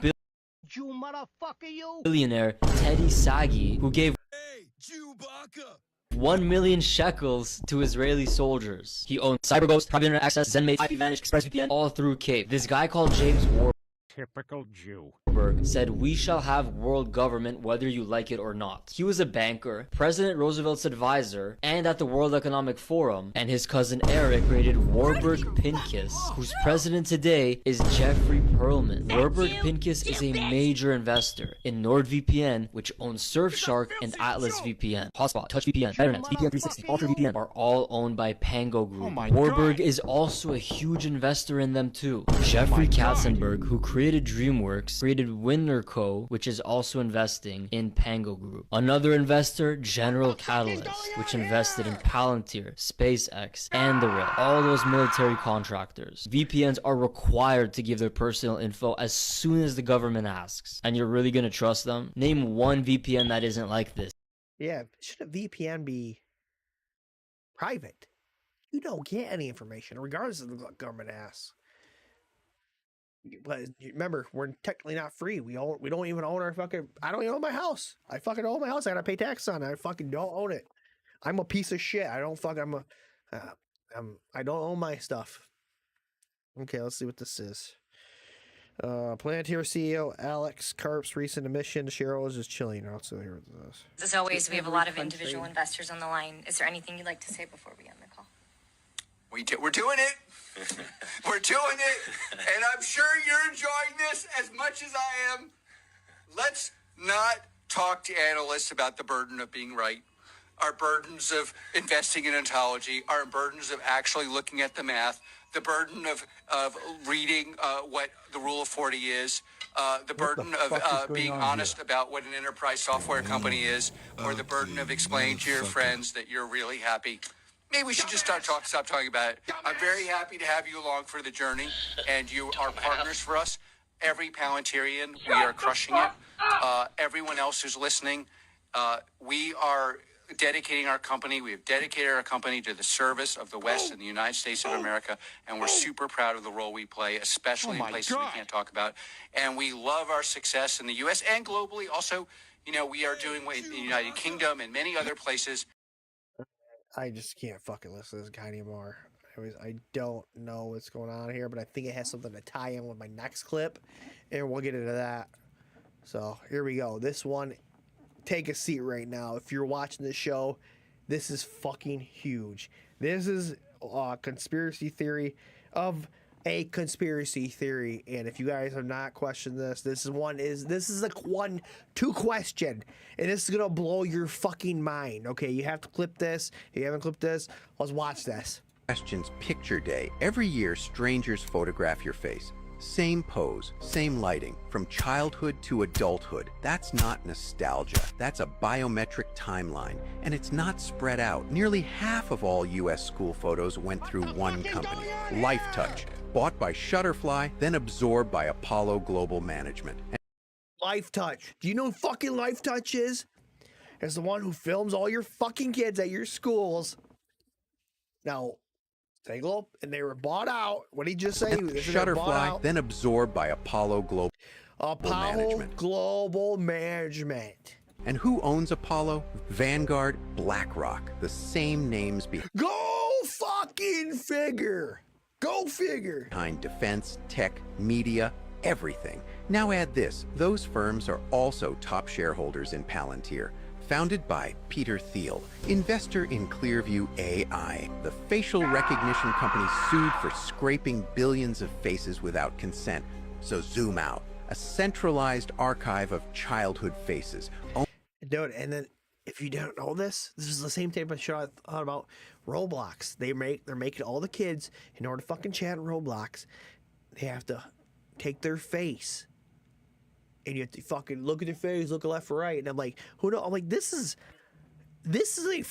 billionaire Teddy Sagi, who gave 1 million shekels to Israeli soldiers. He owned CyberGhost, Private Internet Access, ZenMate, IPVanish, ExpressVPN, all through Cape. This guy called James Warburg. Typical Jew. Said, "We shall have world government whether you like it or not." He was a banker, President Roosevelt's advisor, and at the World Economic Forum, and his cousin Eric created Warburg Pincus, whose president today is Jeffrey Perlman. Warburg Pincus is a major investor in NordVPN, which owns Surfshark and Atlas VPN. Hotspot, TouchVPN, Betternet, VPN 360, Ultra VPN are all owned by Pango Group. Warburg is also a huge investor in them too. Jeffrey Katzenberg, who created DreamWorks, created Winner Co., which is also investing in Pango Group. Another investor, General Catalyst, which invested in Palantir, SpaceX, and the Rail, all those military contractors. VPNs are required to give their personal info as soon as the government asks. And you're really gonna trust them? Name one VPN that isn't like this. Yeah, should a VPN be private? You don't get any information, regardless of the government asks. But remember, we're technically not free. We don't even own our fucking. I don't even own my house. I fucking own my house. I gotta pay tax on it. I fucking don't own it. I'm a piece of shit. I don't fuck. I don't own my stuff. Okay, let's see what this is. Palantir CEO Alex Karp's recent admission to Cheryl is just chilling out. So here it is. As always, we have a lot of individual investors on the line. Is there anything you'd like to say before we end the call? We're doing it. We're doing it. And I'm sure you're enjoying this as much as I am. Let's not talk to analysts about the burden of being right, our burdens of investing in ontology, our burdens of actually looking at the math, the burden of reading what the Rule of 40 is, the burden of being honest about what an enterprise software company is, or the burden of explaining to your friends that you're really happy. Maybe we should just stop talking about it. I'm very happy to have you along for the journey, and you are partners for us. Every Palantirian, we are crushing it. Everyone else who's listening, we are dedicating our company. We have dedicated our company to the service of the West and the United States of America, and we're super proud of the role we play, especially in places we can't talk about. And we love our success in the U.S. and globally. Also, we are doing in the United Kingdom and many other places. I just can't fucking listen to this guy anymore. I don't know what's going on here, but I think it has something to tie in with my next clip, and we'll get into that. So here we go. This one, take a seat right now. If you're watching this show, this is fucking huge. This is a conspiracy theory of a conspiracy theory, and if you guys have not questioned this, this is a two question, and this is gonna blow your fucking mind. Okay, you have to clip this. If you haven't clipped this, let's watch this. Questions Picture Day. Every year, strangers photograph your face. Same pose, same lighting, from childhood to adulthood. That's not nostalgia. That's a biometric timeline, and it's not spread out. Nearly half of all U.S. school photos went through one company, LifeTouch, bought by Shutterfly, then absorbed by Apollo Global Management. LifeTouch. Do you know who fucking LifeTouch is? It's the one who films all your fucking kids at your schools. Now, They go and they were bought out. What did he just say? Shutterfly, then absorbed by Apollo Global Management. Global Management. And who owns Apollo? Vanguard, BlackRock, the same names Go fucking figure. Go figure. behind defense, tech, media, everything. Now add this, those firms are also top shareholders in Palantir. Founded by Peter Thiel, investor in Clearview AI, the facial recognition company sued for scraping billions of faces without consent. So zoom out, a centralized archive of childhood faces. Dude, and then if you don't know this is the same type of shit I thought about Roblox. They're making all the kids, in order to fucking chat in Roblox, they have to take their face. And you have to fucking look at their face, look left or right. And I'm like, who knows? I'm like, this is literally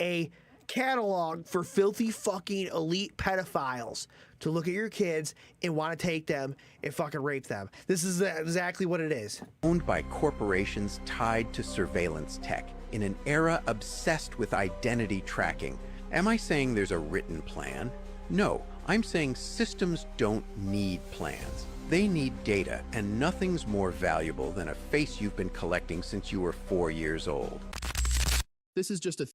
a catalog for filthy fucking elite pedophiles to look at your kids and want to take them and fucking rape them. This is exactly what it is. Owned by corporations tied to surveillance tech in an era obsessed with identity tracking. Am I saying there's a written plan? No, I'm saying systems don't need plans. They need data, and nothing's more valuable than a face you've been collecting since you were 4 years old. This is just a...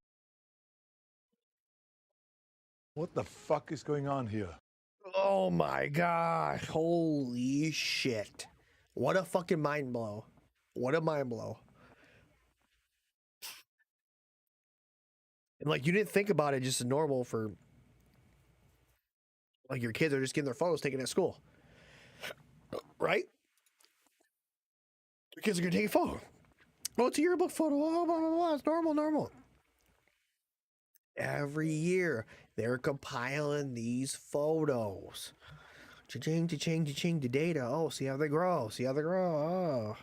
What the fuck is going on here? Oh my god. Holy shit. What a fucking mind blow. What a mind blow. And like, you didn't think about it just as normal for, like, your kids are just getting their photos taken at school. Right? Your kids are gonna take a photo. Oh, it's a yearbook photo. Oh, blah, blah, blah. It's normal. Every year, they're compiling these photos. Cha-ching, cha-ching, cha-ching, the data. Oh, see how they grow. Oh.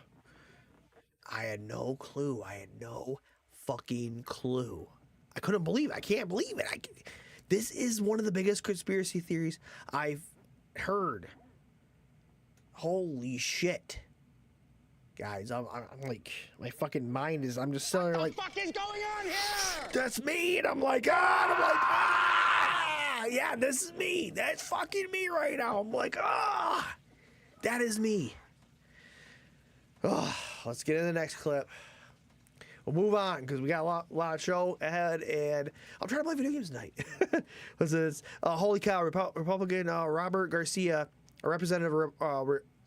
I had no clue. I had no fucking clue. I couldn't believe it. I can't believe it. This is one of the biggest conspiracy theories I've heard. Holy shit. Guys, I'm like, my fucking mind is, I'm just sitting there like, What the fuck is going on here? That's me. And I'm like, yeah, this is me. That's fucking me right now. I'm like, that is me. Let's get into the next clip. We'll move on because we got a lot of show ahead, and I'm trying to play video games tonight. This is holy cow, Republican Robert Garcia, a representative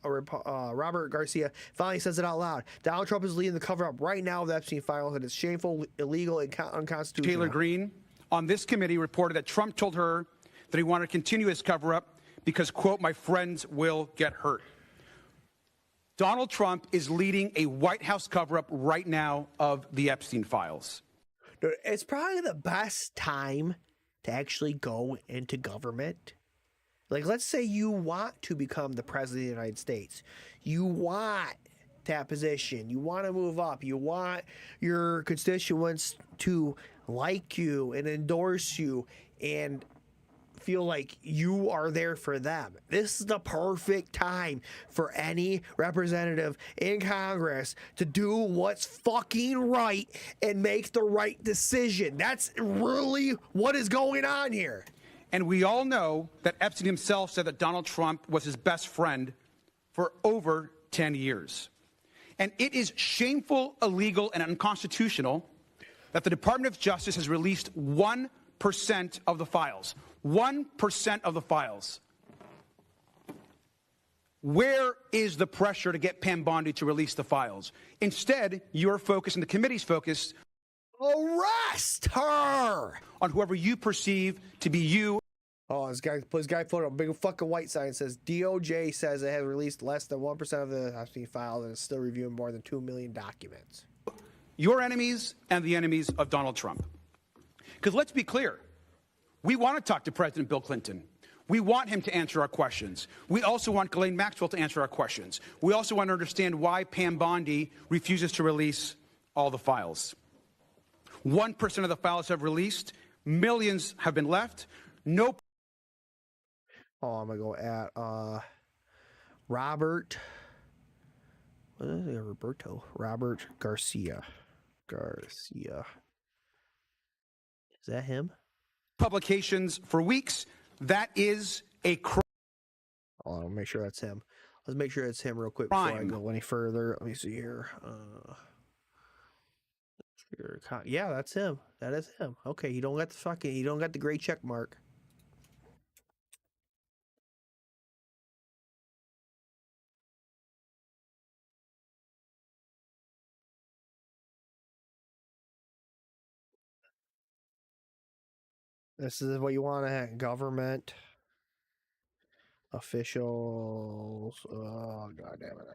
Robert Garcia finally says it out loud. Donald Trump is leading the cover-up right now of the Epstein files, and it's shameful, illegal, and unconstitutional. Taylor Greene on this committee reported that Trump told her that he wanted to continue his cover-up because, quote, my friends will get hurt. Donald Trump is leading a White House cover-up right now of the Epstein files. It's probably the best time to actually go into government. Like, let's say you want to become the president of the United States. You want that position. You want to move up. You want your constituents to like you and endorse you and feel like you are there for them. This is the perfect time for any representative in Congress to do what's fucking right and make the right decision. That's really what is going on here. And we all know that Epstein himself said that Donald Trump was his best friend for over 10 years. And it is shameful, illegal, and unconstitutional that the Department of Justice has released 1% of the files. 1% of the files. Where is the pressure to get Pam Bondi to release the files? Instead, you're focused, and the committee's focused, arrest her on whoever you perceive to be you. Oh, this guy put a big fucking white sign that says DOJ says it has released less than 1% of the Epstein files and is still reviewing more than 2 million documents. Your enemies and the enemies of Donald Trump. Because let's be clear, we want to talk to President Bill Clinton. We want him to answer our questions. We also want Ghislaine Maxwell to answer our questions. We also want to understand why Pam Bondi refuses to release all the files. 1% of the files have released. Millions have been left. No. Oh, I'm going to go at Robert. What is it? Robert Garcia. Is that him? publications for weeks. That is a crime. Hold on, make sure that's him. Let's make sure it's him real quick before I go any further. Let me see here. Yeah, that's him. That is him. Okay, you don't got the gray check mark. This is what you want to have. Government officials. Oh, God damn it.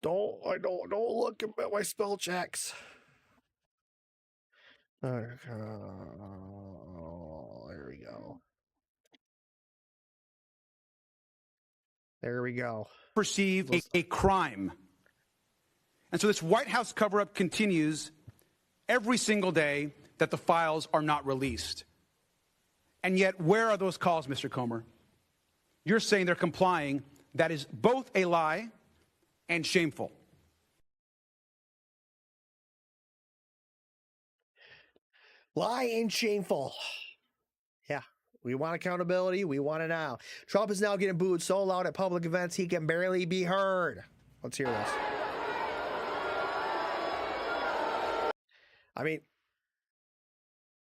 Don't look at my spell checks. There we go. There we go. Perceive a crime. And so this White House cover-up continues every single day that the files are not released. And yet, where are those calls, Mr. Comer? You're saying they're complying. That is both a lie and shameful. Lie and shameful. Yeah. We want accountability. We want it now. Trump is now getting booed so loud at public events he can barely be heard. Let's hear this. I mean,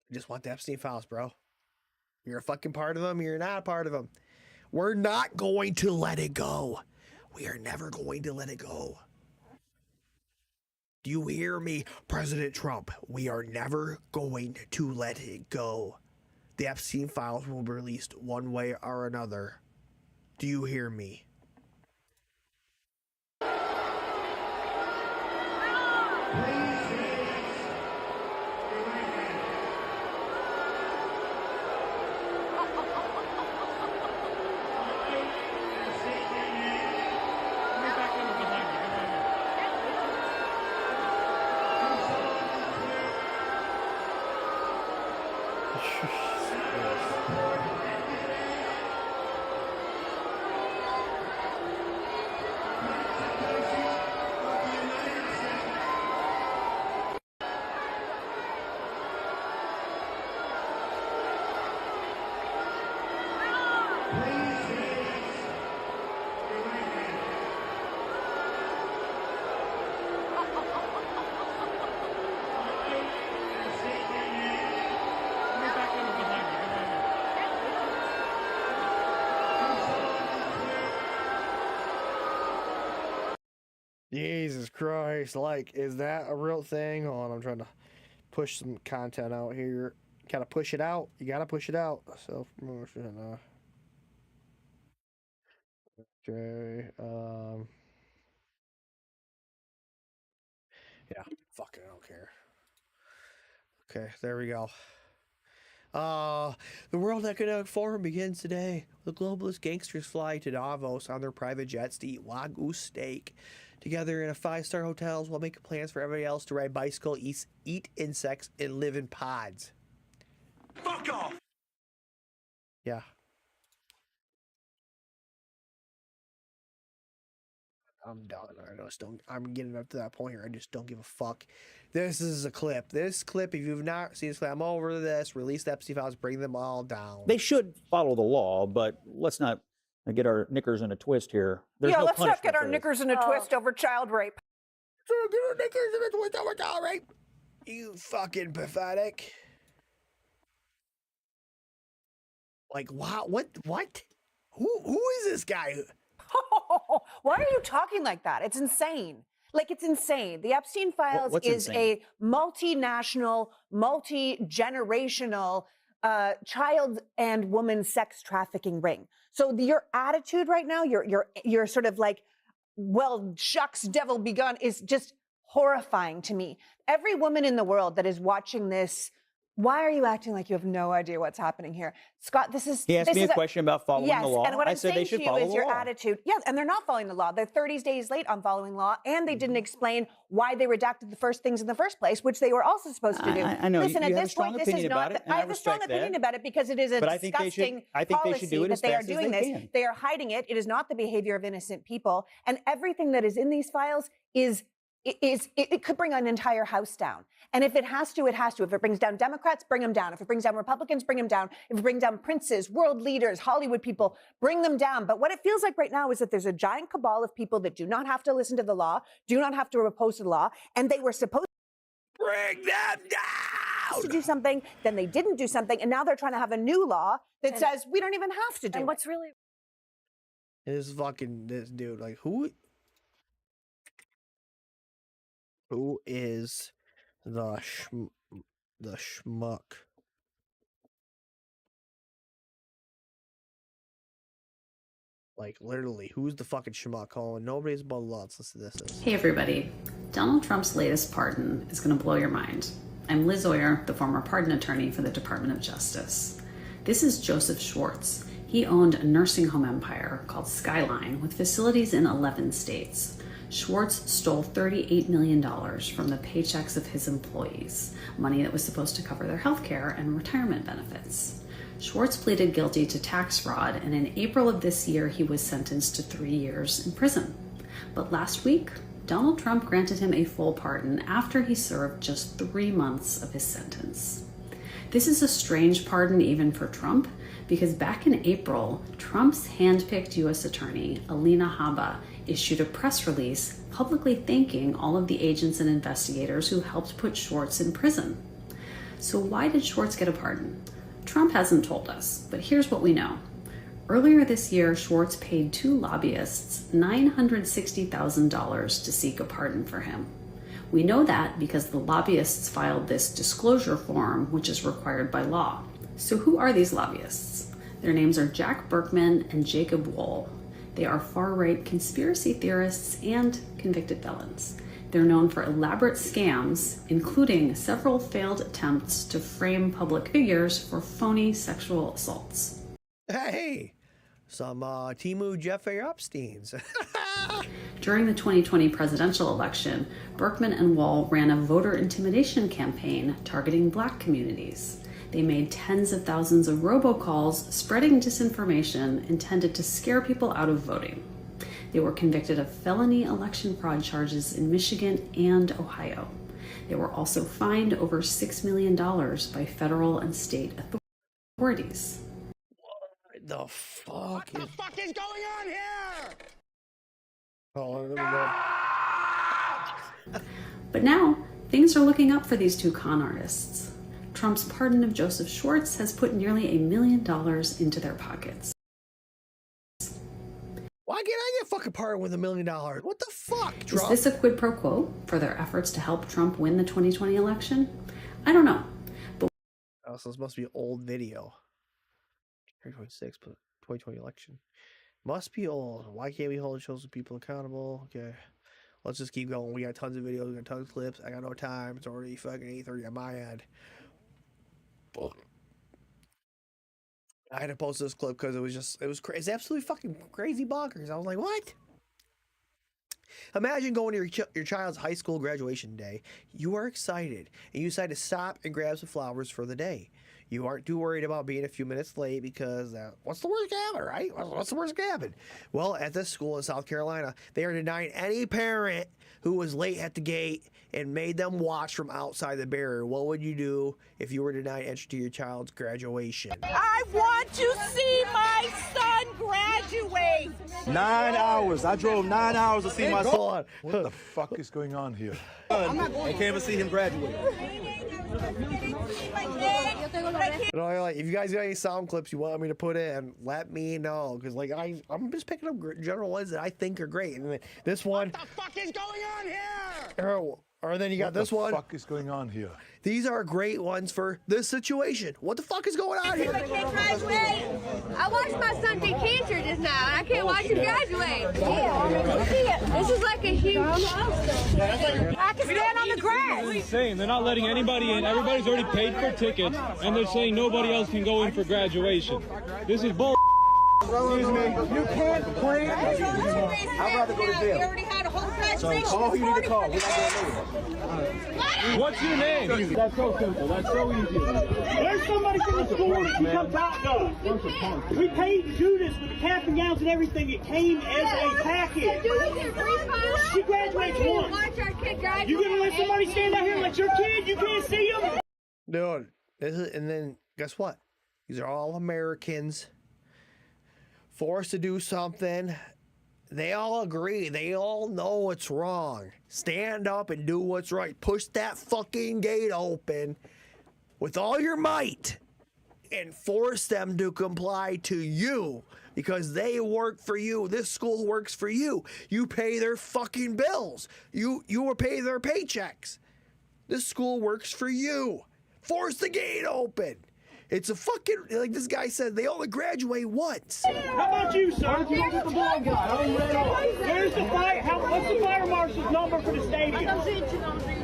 I just want the Epstein files, bro. You're a fucking part of them. You're not a part of them. We're not going to let it go. We are never going to let it go. Do you hear me, President Trump? We are never going to let it go. The Epstein files will be released one way or another. Do you hear me? Jesus Christ, like, is that a real thing? Hold on, I'm trying to push some content out here. Gotta push it out. You gotta push it out. Self-promotion. Okay. Yeah, fuck it, I don't care. Okay, there we go. The World Economic Forum begins today. The globalist gangsters fly to Davos on their private jets to eat Wagyu steak together in a 5-star hotels while making plans for everybody else to ride bicycle, eat insects, and live in pods. Fuck off! Yeah. I'm done. I'm getting up to that point here. I just don't give a fuck. This is a clip. This clip, if you've not seen this clip, I'm over this. Release the Epstein files, bring them all down. They should follow the law, but let's not get our knickers in a twist here. There's no let's not get our punishment for knickers in a twist over child rape. Get our knickers in a twist over child rape. You fucking pathetic. Like, wow, what? Who is this guy? Why are you talking like that? It's insane. Like, it's insane. The Epstein files is insane? a multinational, multi-generational child and woman sex trafficking ring. So your attitude right now, you're sort of like, well, shucks, devil begun, is just horrifying to me. Every woman in the world that is watching this, why are you acting like you have no idea what's happening here? Scott, this is... He asked me a question about following the law. And what I'm saying to you is your law. attitude. Yeah, and they're not following the law. They're 30 days late on following law, and they didn't explain why they redacted the first things in the first place, which they were also supposed to do. I know. Listen, you at have this a strong point, this is opinion not... about it, I have a strong opinion about it because it is a disgusting policy that they are doing this. They are hiding it. It is not the behavior of innocent people. And everything that is in these files is it could bring an entire house down. And if it has to, it has to. If it brings down Democrats, bring them down. If it brings down Republicans, bring them down. If it brings down princes, world leaders, Hollywood people, bring them down. But what it feels like right now is that there's a giant cabal of people that do not have to listen to the law, do not have to oppose the law, and they were supposed to bring them down to do something, then they didn't do something, and now they're trying to have a new law that says we don't even have to do it. And what's really this dude, like, who is the schmuck? Like, literally, who's the fucking schmuck? Oh, nobody's but lots. Listen to this. Hey everybody, Donald Trump's latest pardon is going to blow your mind. I'm Liz Oyer, the former pardon attorney for the Department of Justice. This is Joseph Schwartz. He owned a nursing home empire called Skyline with facilities in 11 states. Schwartz stole $38 million from the paychecks of his employees, money that was supposed to cover their health care and retirement benefits. Schwartz pleaded guilty to tax fraud, and in April of this year, he was sentenced to 3 years in prison. But last week, Donald Trump granted him a full pardon after he served just 3 months of his sentence. This is a strange pardon even for Trump, because back in April, Trump's hand-picked U.S. attorney, Alina Habba, issued a press release publicly thanking all of the agents and investigators who helped put Schwartz in prison. So why did Schwartz get a pardon? Trump hasn't told us, but here's what we know. Earlier this year, Schwartz paid 2 lobbyists $960,000 to seek a pardon for him. We know that because the lobbyists filed this disclosure form, which is required by law. So who are these lobbyists? Their names are Jack Berkman and Jacob Wohl. They are far-right conspiracy theorists and convicted felons. They're known for elaborate scams, including several failed attempts to frame public figures for phony sexual assaults. Hey, some Timu Jeffrey Epsteins. During the 2020 presidential election, Berkman and Wohl ran a voter intimidation campaign targeting Black communities. They made tens of thousands of robocalls spreading disinformation intended to scare people out of voting. They were convicted of felony election fraud charges in Michigan and Ohio. They were also fined over $6 million by federal and state authorities. What the fuck is going on here? Oh, there we go. But now, things are looking up for these two con artists. Trump's pardon of Joseph Schwartz has put nearly $1 million into their pockets. Why can't I get fucking pardoned with $1 million? What the fuck, Trump? Is this a quid pro quo for their efforts to help Trump win the 2020 election? I don't know. But oh, so this must be an old video. 2026, but 2020 election. Must be old. Why can't we hold chosen people accountable? Okay. Let's just keep going. We got tons of videos, we got tons of clips. I got no time. It's already fucking 8:30 on my end. I had to post this clip because it was crazy. It's absolutely fucking crazy bonkers. I was like, what? Imagine going to your child's high school graduation day. You are excited, and you decide to stop and grab some flowers for the day. You aren't too worried about being a few minutes late because what's the worst that can happen, right? What's the worst that can happen? Well, at this school in South Carolina, they are denying any parent who was late at the gate and made them watch from outside the barrier. What would you do if you were denied entry to your child's graduation? I want to see my son graduate. 9 hours. I drove 9 hours to see my son. What the fuck is going on here? I can't even see him graduate. You know, like, if you guys got any sound clips you want me to put in, let me know. Because, like, I'm just picking up general ones that I think are great. And then this one. What the fuck is going on here? Or then you got this one. What the fuck is going on here? These are great ones for this situation. What the fuck is going on here? I can't graduate. I watched my son get cancer just now, and I can't watch him graduate. This is like a huge milestone. I can stand on the grass. It's insane. They're not letting anybody in. Everybody's already paid for tickets, and they're saying nobody else can go in for graduation. This is bull. You can't plan. I'd rather go to jail. We already had a So call who you need to call. We're not going What's your name? That's so simple. That's so easy. There's somebody from the school that can come talk to us. We paid to do this with the cap and gowns and everything. It came as a package. She graduates once. You gonna let somebody stand out here and let your kid, you can't see them? Dude, and then guess what? These are all Americans forced to do something. They all agree. They all know it's wrong. Stand up and do what's right. Push that fucking gate open with all your might and force them to comply to you because they work for you. This school works for you. You pay their fucking bills. You will pay their paychecks. This school works for you. Force the gate open. It's a fucking, like this guy said, they only graduate once. How about you, sir? Where's the fire? What's the fire marshal's number for the stadium?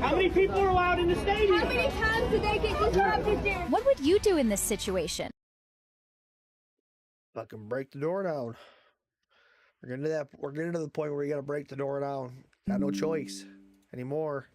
How many people are allowed in the stadium? How many times did they get disrupted there? What would you do in this situation? Fucking break the door down. We're getting to that. We're getting to the point where you gotta break the door down. Got no choice anymore.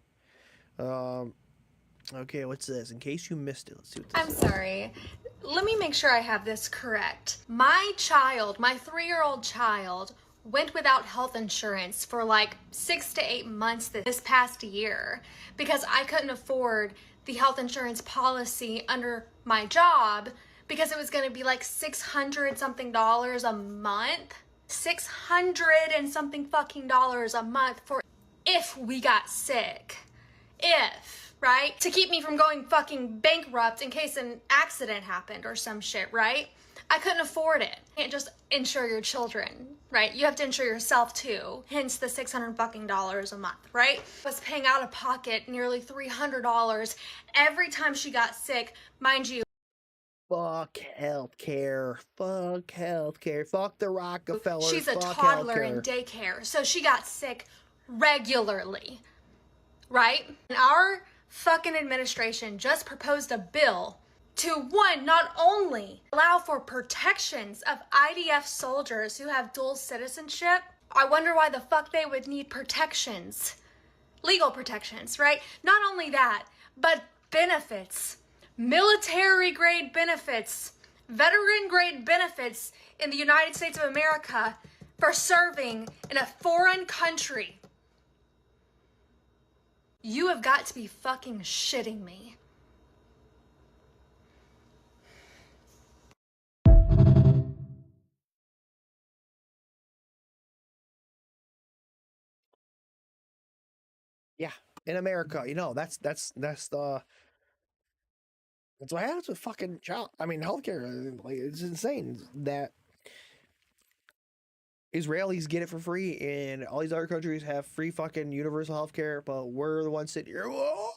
Okay, what's this? In case you missed it, let's see what this is. I'm sorry. Let me make sure I have this correct. My child, my 3-year-old child, went without health insurance for like 6 to 8 months this past year because I couldn't afford the health insurance policy under my job because it was going to be like $600 something a month. $600 and something fucking dollars a month for if we got sick. Right? To keep me from going fucking bankrupt in case an accident happened or some shit, right? I couldn't afford it. You can't just insure your children, right? You have to insure yourself too. Hence the $600 fucking dollars a month, right? I was paying out of pocket nearly $300 every time she got sick, mind you. Fuck healthcare. Fuck healthcare. Fuck the Rockefellers. She's a Fuck toddler healthcare. in daycare, so she got sick regularly, right? And our fucking administration just proposed a bill to, one, not only allow for protections of IDF soldiers who have dual citizenship. I wonder why the fuck they would need protections. Legal protections, right? Not only that, but benefits. Military grade benefits. Veteran grade benefits in the United States of America for serving in a foreign country. You have got to be fucking shitting me. Yeah, in America, you know, that's what happens with fucking healthcare. Like, it's insane that Israelis get it for free, and all these other countries have free fucking universal healthcare, but we're the ones sitting here. Whoa,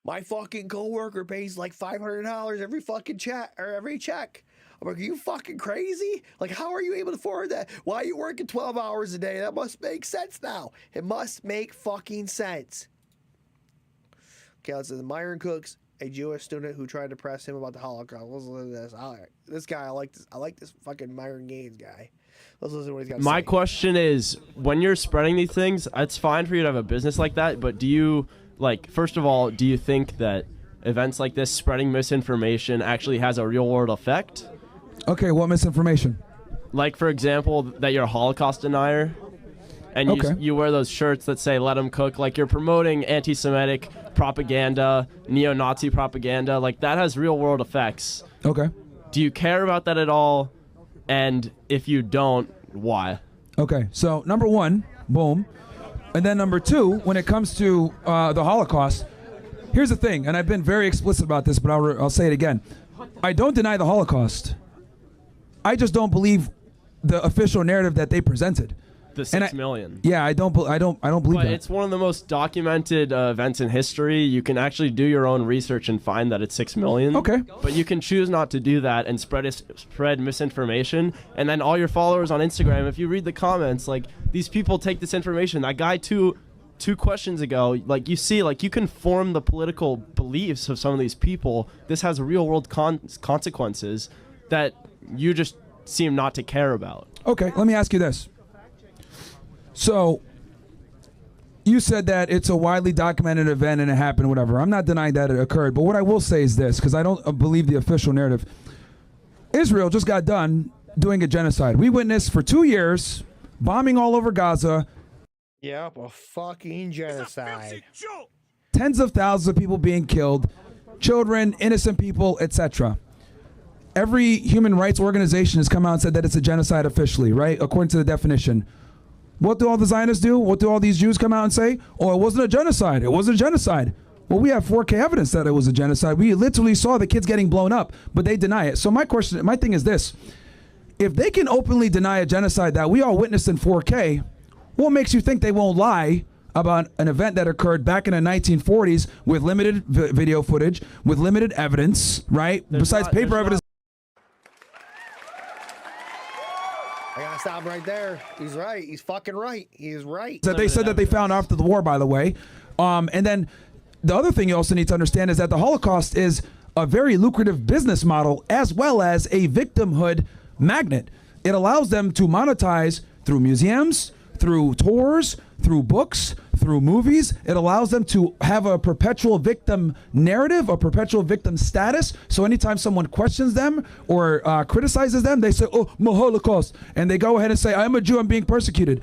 my fucking coworker pays like $500 every fucking check or every check. I'm like, are you fucking crazy? Like, how are you able to afford that? Why are you working 12 hours a day? That must make sense now. It must make fucking sense. Okay, let's say Myron Cooks, a Jewish student who tried to press him about the Holocaust. Listen to this. This guy, I like this fucking Myron Gaines guy. Let's listen to what he's got to say. My question is, when you're spreading these things, it's fine for you to have a business like that, but do you, first of all, do you think that events like this, spreading misinformation, actually has a real-world effect? Okay, what misinformation? Like, for example, that you're a Holocaust denier, and you wear those shirts that say, let them cook. Like, you're promoting anti-Semitic propaganda, neo-Nazi propaganda. Like, that has real-world effects. Okay. Do you care about that at all? And if you don't, why? Okay, so number one, boom. And then number two, when it comes to the Holocaust, here's the thing, and I've been very explicit about this, but I'll say it again. I don't deny the Holocaust. I just don't believe the official narrative that they presented. The 6 million. Yeah, I don't believe but that. It's one of the most documented events in history. You can actually do your own research and find that it's 6 million. Okay. But you can choose not to do that and spread misinformation. And then all your followers on Instagram, if you read the comments, like, these people take this information. That guy two questions ago, like, you see, like, you can form the political beliefs of some of these people. This has real world consequences that you just seem not to care about. Okay, let me ask you this. So you said that it's a widely documented event and it happened, whatever. I'm not denying that it occurred, but what I will say is this, because I don't believe the official narrative. Israel just got done doing a genocide. We witnessed for 2 years bombing all over Gaza. Yep, a fucking genocide. Tens of thousands of people being killed, children, innocent people, etc. Every human rights organization has come out and said that it's a genocide officially, right? According to the definition. What do all the Zionists do? What do all these Jews come out and say? Oh, it wasn't a genocide. It wasn't a genocide. Well, we have 4K evidence that it was a genocide. We literally saw the kids getting blown up, but they deny it. So my thing is this. If they can openly deny a genocide that we all witnessed in 4K, what makes you think they won't lie about an event that occurred back in the 1940s with limited video footage, with limited evidence, right? Besides paper evidence. I gotta stop right there. He's right. He's fucking right. He is right. That they said that they found after the war, by the way. And then the other thing you also need to understand is that the Holocaust is a very lucrative business model as well as a victimhood magnet. It allows them to monetize through museums, through tours, through books, through movies. It allows them to have a perpetual victim narrative, a perpetual victim status. So anytime someone questions them or criticizes them, they say, oh, my Holocaust. And they go ahead and say, I'm a Jew, I'm being persecuted.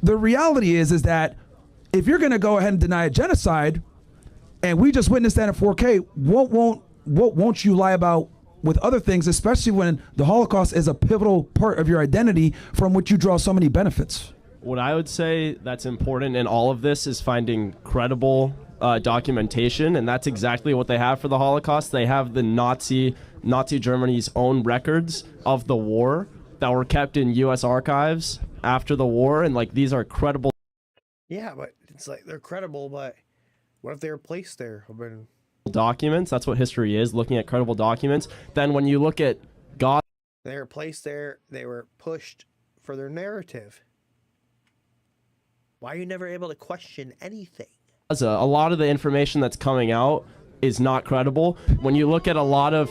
The reality is that if you're going to go ahead and deny a genocide, and we just witnessed that in 4K, what won't you lie about with other things, especially when the Holocaust is a pivotal part of your identity from which you draw so many benefits? What I would say that's important in all of this is finding credible documentation, and that's exactly what they have for the Holocaust. They have the Nazi Germany's own records of the war that were kept in U.S. archives after the war, and like these are credible. Yeah, but it's like they're credible, but what if they were placed there? Documents. That's what history is, looking at credible documents. Then when you look at God, they were placed there, they were pushed for their narrative. Why are you never able to question anything? A lot of the information that's coming out is not credible. When you look at a lot of,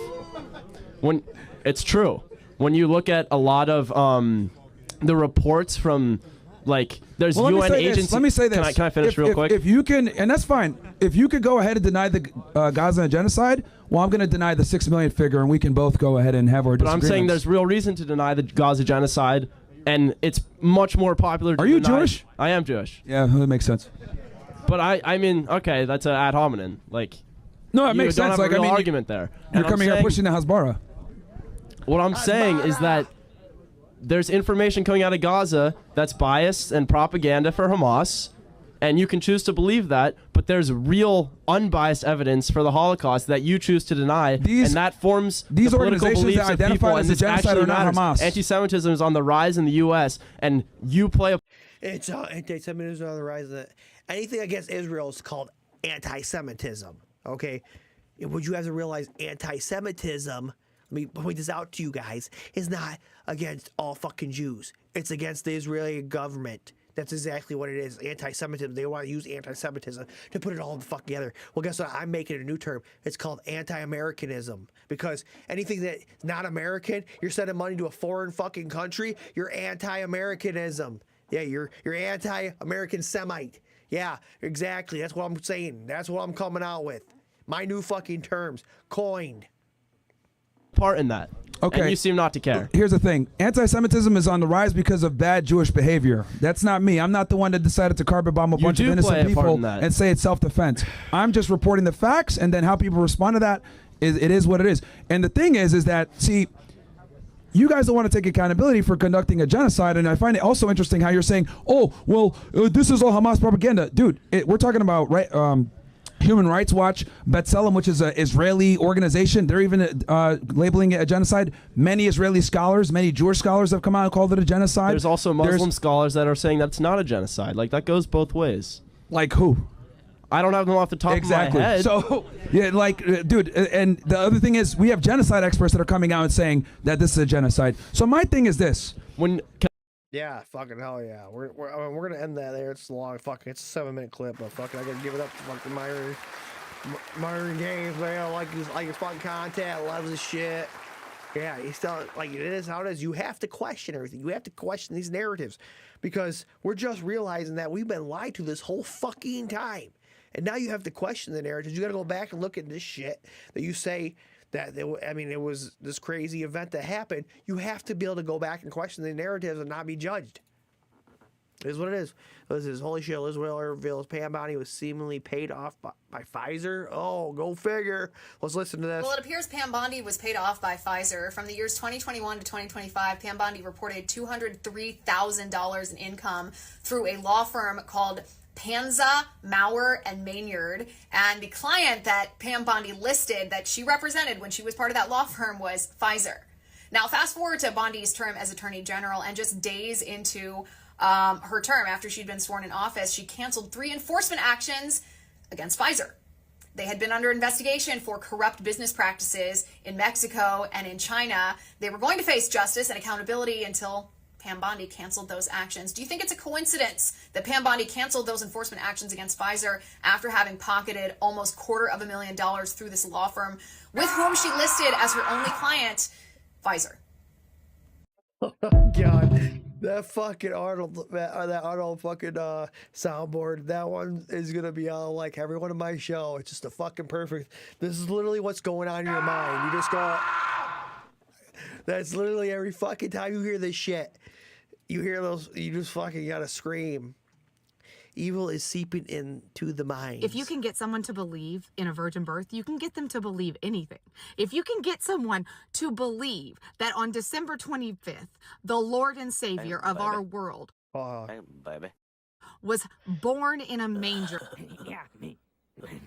it's true. When you look at a lot of the reports from, like, there's UN agencies. Let me say this. Can I finish real quick? If you can, and that's fine. If you could go ahead and deny the Gaza genocide, well, I'm going to deny the 6 million figure, and we can both go ahead and have our disagreements. But I'm saying there's real reason to deny the Gaza genocide, and it's much more popular to Are you deny. Jewish? I am Jewish. Yeah, that makes sense. But I mean, okay, that's an ad hominem. Like, no, it makes don't sense. Have a real I mean, argument there. You're coming here pushing the Hasbara. What I'm saying is that there's information coming out of Gaza that's biased and propaganda for Hamas, and you can choose to believe that, but there's real unbiased evidence for the Holocaust that you choose to deny, and that forms these the political organizations beliefs that of identify people, as and a this genocide actually are not matters. Hamas. Anti-Semitism is on the rise in the U.S., and you play a... It's anti-Semitism on the rise. Anything against Israel is called anti-Semitism, okay? What you have to realize, anti-Semitism, let me point this out to you guys, is not against all fucking Jews. It's against the Israeli government. That's exactly what it is, anti-Semitism. They want to use anti-Semitism to put it all the fuck together. Well, guess what? I'm making a new term. It's called Anti-Americanism. Because anything that's not American, you're sending money to a foreign fucking country, you're Anti-Americanism. Yeah, you're Anti-American Semite. Yeah, exactly. That's what I'm saying. That's what I'm coming out with. My new fucking terms. Coined. Part in that. Okay. And you seem not to care. Here's the thing. Anti-Semitism is on the rise because of bad Jewish behavior. That's not me. I'm not the one that decided to carpet bomb a bunch of innocent people and say it's self-defense. I'm just reporting the facts, and then how people respond to that, it is what it is. And the thing is that, see, you guys don't want to take accountability for conducting a genocide, and I find it also interesting how you're saying, oh, well, this is all Hamas propaganda. Dude, we're talking about, right, Human Rights Watch, B'Tselem, which is an Israeli organization, they're even labeling it a genocide. Many Israeli scholars, many Jewish scholars have come out and called it a genocide. There's also Muslim scholars that are saying that it's not a genocide. Like, that goes both ways. Like who? I don't have them off the top of my head. So, yeah, like, dude, and the other thing is we have genocide experts that are coming out and saying that this is a genocide. So my thing is this. Yeah, fucking hell yeah. We're gonna end that there. It's long, fucking. It's a 7-minute clip, but fucking, I gotta give it up to fucking Myron Games, man. I like his fucking content. Loves his shit. Yeah, he's telling, like, it is how it is. You have to question everything. You have to question these narratives because we're just realizing that we've been lied to this whole fucking time. And now you have to question the narratives. You got to go back and look at this shit that you say that, it was this crazy event that happened. You have to be able to go back and question the narratives and not be judged. It is what it is. This is holy shit. Liz Wheeler reveals Pam Bondi was seemingly paid off by Pfizer. Oh, go figure. Let's listen to this. Well, it appears Pam Bondi was paid off by Pfizer. From the years 2021 to 2025, Pam Bondi reported $203,000 in income through a law firm called Panza, Maurer, and Maynard. And the client that Pam Bondi listed that she represented when she was part of that law firm was Pfizer. Now, fast forward to Bondi's term as Attorney General, and just days into her term, after she'd been sworn in office, she canceled 3 enforcement actions against Pfizer. They had been under investigation for corrupt business practices in Mexico and in China. They were going to face justice and accountability until Pam Bondi canceled those actions. Do you think it's a coincidence that Pam Bondi canceled those enforcement actions against Pfizer after having pocketed almost $250,000 through this law firm with whom she listed as her only client, Pfizer? God, that fucking Arnold, that Arnold fucking soundboard, that one is gonna be all like everyone in my show. It's just a fucking perfect. This is literally what's going on in your mind. You just go. That's literally every fucking time you hear this shit. You hear those, you just fucking gotta scream. Evil is seeping into the mind. If you can get someone to believe in a virgin birth, you can get them to believe anything. If you can get someone to believe that on December 25th, the Lord and Savior of our world was born in a manger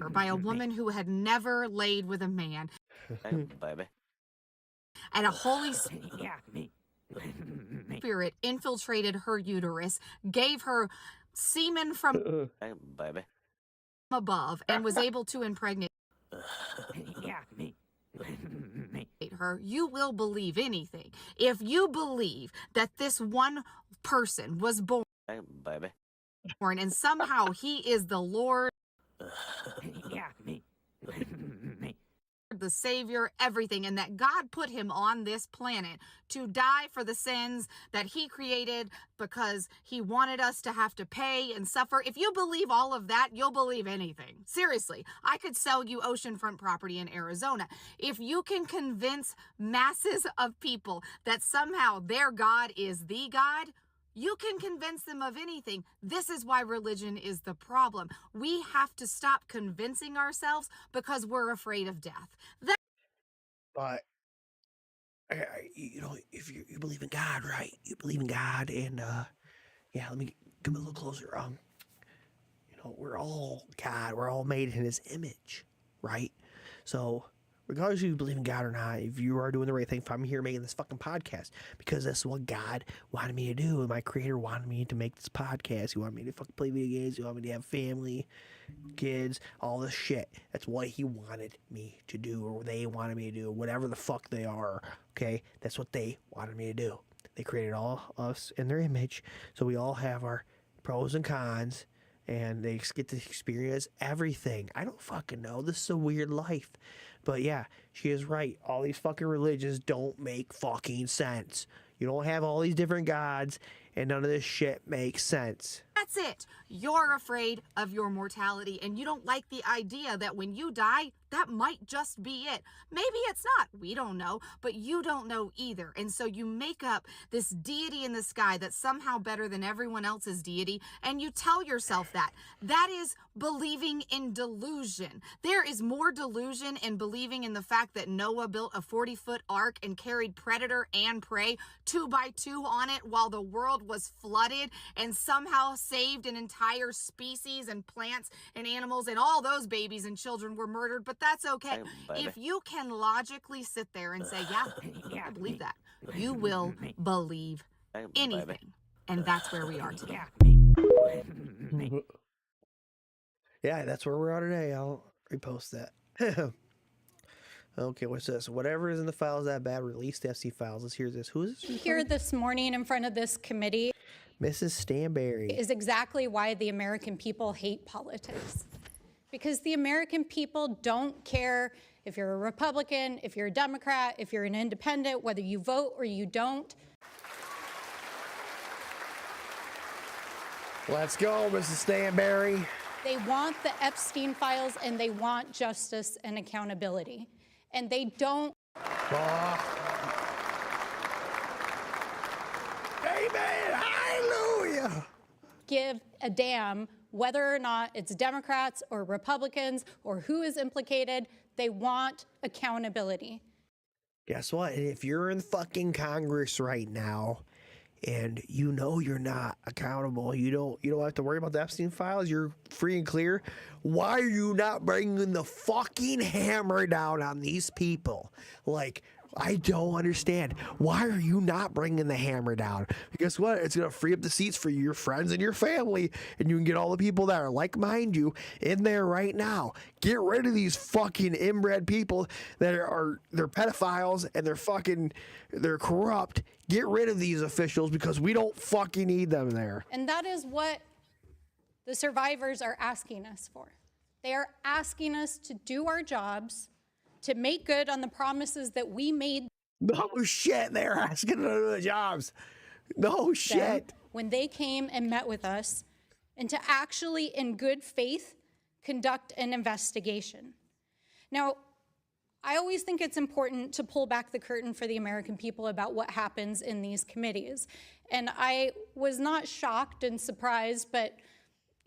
by a woman who had never laid with a man, and a Holy Spirit infiltrated her uterus, gave her semen from above, and was able to impregnate her, you will believe anything. If you believe that this one person was born and somehow he is the Lord, the Savior, everything, and that God put him on this planet to die for the sins that he created because he wanted us to have to pay and suffer. If you believe all of that, you'll believe anything. Seriously, I could sell you oceanfront property in Arizona. If you can convince masses of people that somehow their God is the God, you can convince them of anything. This is why religion is the problem. We have to stop convincing ourselves because we're afraid of death. But, if you believe in God, right? You believe in God, and, yeah, let me come a little closer. We're all God. We're all made in his image, right? So, regardless if you believe in God or not, if you are doing the right thing, if I'm here making this fucking podcast, because that's what God wanted me to do, and my creator wanted me to make this podcast. He wanted me to fucking play video games. He wanted me to have family, kids, all this shit. That's what he wanted me to do, or they wanted me to do, whatever the fuck they are, okay? That's what they wanted me to do. They created all us in their image, so we all have our pros and cons, and they get to experience everything. I don't fucking know. This is a weird life. But yeah, she is right. All these fucking religions don't make fucking sense. You don't have all these different gods, and none of this shit makes sense. That's it. You're afraid of your mortality, and you don't like the idea that when you die, that might just be it. Maybe it's not. We don't know, but you don't know either. And so you make up this deity in the sky that's somehow better than everyone else's deity, and you tell yourself that. That is believing in delusion. There is more delusion in believing in the fact that Noah built a 40-foot ark and carried predator and prey 2 by 2 on it while the world was flooded and somehow saved an entire species and plants and animals, and all those babies and children were murdered, but that's okay. If you can logically sit there and say, yeah, I believe that, you will believe anything. And that's where we are today. Yeah, that's where we are today. I'll repost that. Okay, what's this? Whatever is in the files that bad, release the FC files. Let's hear this. Who is this? Here this morning in front of this committee, Mrs. Stanberry, is exactly why the American people hate politics. Because the American people don't care if you're a Republican, if you're a Democrat, if you're an independent, whether you vote or you don't. Let's go, Mrs. Stanberry. They want the Epstein files and they want justice and accountability. And they don't. Amen. Hallelujah. Give a damn whether or not it's Democrats or Republicans or who is implicated. They want accountability. Guess what? If you're in fucking Congress right now and you know you're not accountable, you don't have to worry about the Epstein files, you're free and clear, why are you not bringing the fucking hammer down on these people? Like, I don't understand. Why are you not bringing the hammer down? Because what? It's going to free up the seats for your friends and your family, and you can get all the people that are like-minded you in there right now. Get rid of these fucking inbred people that they're pedophiles and they're corrupt. Get rid of these officials because we don't fucking need them there. And that is what the survivors are asking us for. They are asking us to do our jobs, to make good on the promises that we made. No shit, they're asking to do the jobs. No shit. When they came and met with us, and to actually, in good faith, conduct an investigation. Now, I always think it's important to pull back the curtain for the American people about what happens in these committees. And I was not shocked and surprised, but,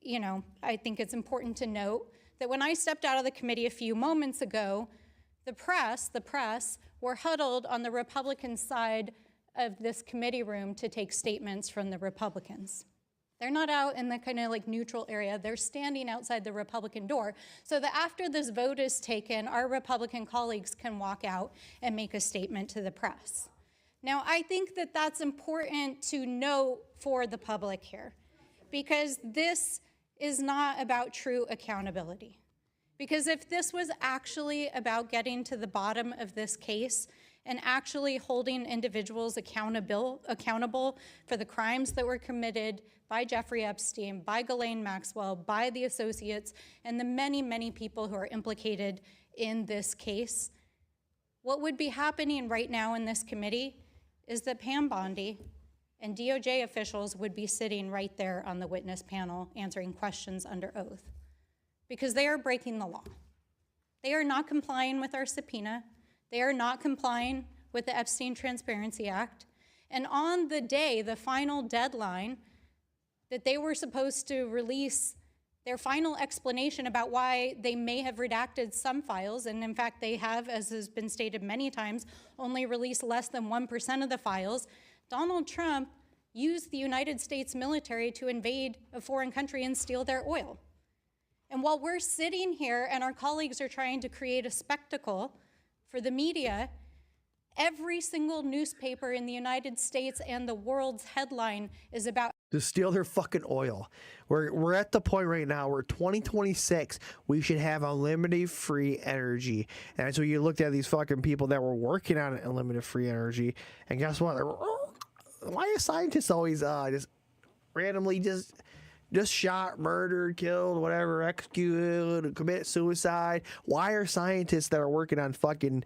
you know, I think it's important to note that when I stepped out of the committee a few moments ago, the press were huddled on the Republican side of this committee room to take statements from the Republicans. They're not out in the kind of like neutral area. They're standing outside the Republican door so that after this vote is taken, our Republican colleagues can walk out and make a statement to the press. Now, I think that that's important to note for the public here, because this is not about true accountability. Because if this was actually about getting to the bottom of this case and actually holding individuals accountable for the crimes that were committed by Jeffrey Epstein, by Ghislaine Maxwell, by the associates, and the many, many people who are implicated in this case, what would be happening right now in this committee is that Pam Bondi and DOJ officials would be sitting right there on the witness panel answering questions under oath. Because they are breaking the law. They are not complying with our subpoena. They are not complying with the Epstein Transparency Act. And on the day, the final deadline, that they were supposed to release their final explanation about why they may have redacted some files, and in fact they have, as has been stated many times, only released less than 1% of the files, Donald Trump used the United States military to invade a foreign country and steal their oil. And while we're sitting here and our colleagues are trying to create a spectacle for the media, every single newspaper in the United States and the world's headline is about to steal their fucking oil. We're at the point right now where 2026, we should have unlimited free energy. And so you looked at these fucking people that were working on unlimited free energy, and guess what? Why are scientists always just randomly just shot, murdered, killed, whatever, executed, commit suicide? Why are scientists that are working on fucking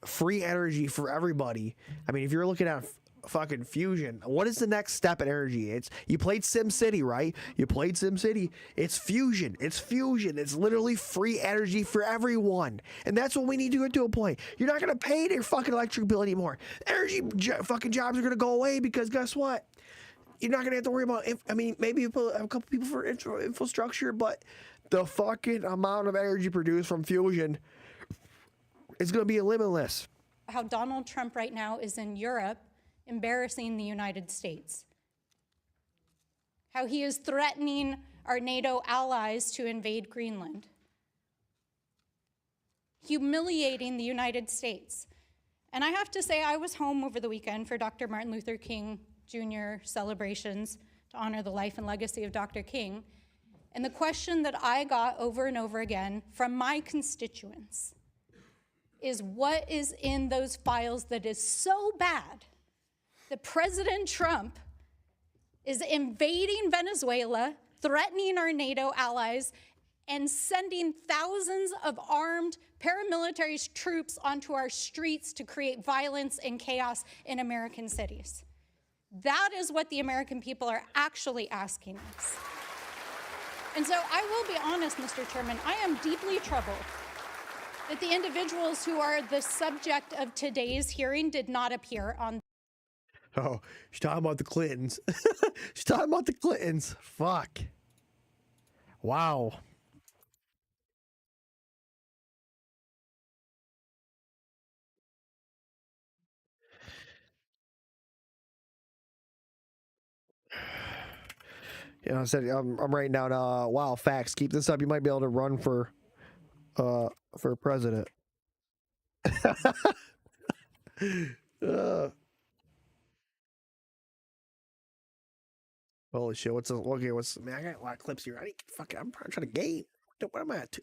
free energy for everybody? I mean, if you're looking at fucking fusion, what is the next step in energy? It's, you played SimCity, right? You played SimCity. It's fusion. It's fusion. It's literally free energy for everyone. And that's what we need to get to a point. You're not going to pay their fucking electric bill anymore. Energy fucking jobs are going to go away because guess what? You're not going to have to worry about, I mean, maybe you put a couple people for infrastructure, but the fucking amount of energy produced from fusion is going to be limitless. how Donald Trump right now is in Europe embarrassing the United States. How he is threatening our NATO allies to invade Greenland. Humiliating the United States. And I have to say, I was home over the weekend for Dr. Martin Luther King Jr. celebrations to honor the life and legacy of Dr. King. And the question that I got over and over again from my constituents is, what is in those files that is so bad that President Trump is invading Venezuela, threatening our NATO allies, and sending thousands of armed paramilitary troops onto our streets to create violence and chaos in American cities. That is what the American people are actually asking us. And so I will be honest, Mr. Chairman, I am deeply troubled that the individuals who are the subject of today's hearing did not appear on. Oh, she's talking about the Clintons. She's talking about the Clintons. Fuck. Wow. You know, I said I'm writing down wow facts. Keep this up. You might be able to run for president. Holy shit! What's man? I got a lot of clips here. I'm trying to game. What am I at?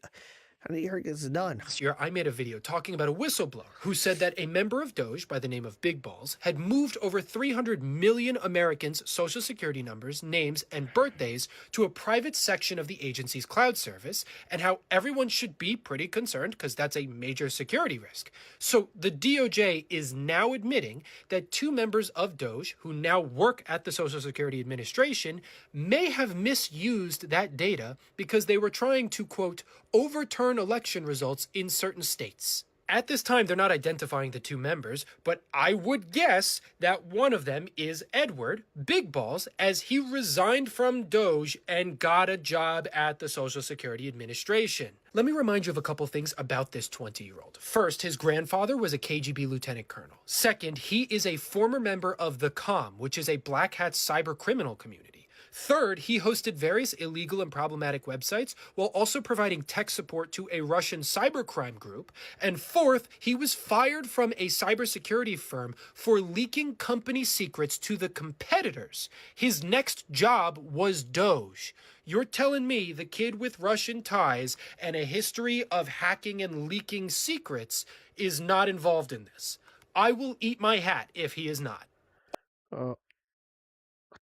I need to hear this is done. Last year, I made a video talking about a whistleblower who said that a member of Doge by the name of Big Balls had moved over 300 million Americans' social security numbers, names, and birthdays to a private section of the agency's cloud service, and how everyone should be pretty concerned because that's a major security risk. So the DOJ is now admitting that 2 members of Doge, who now work at the Social Security Administration, may have misused that data because they were trying to, quote, overturn election results in certain states. At this time, they're not identifying the 2 members, but I would guess that one of them is Edward Big Balls, as he resigned from Doge and got a job at the Social Security Administration. Let me remind you of a couple things about this 20-year-old. First, his grandfather was a KGB lieutenant colonel. Second, he is a former member of the COM, which is a black hat cyber criminal community. Third, he hosted various illegal and problematic websites while also providing tech support to a Russian cybercrime group. And fourth, he was fired from a cybersecurity firm for leaking company secrets to the competitors. His next job was Doge. You're telling me the kid with Russian ties and a history of hacking and leaking secrets is not involved in this? I will eat my hat if he is not. What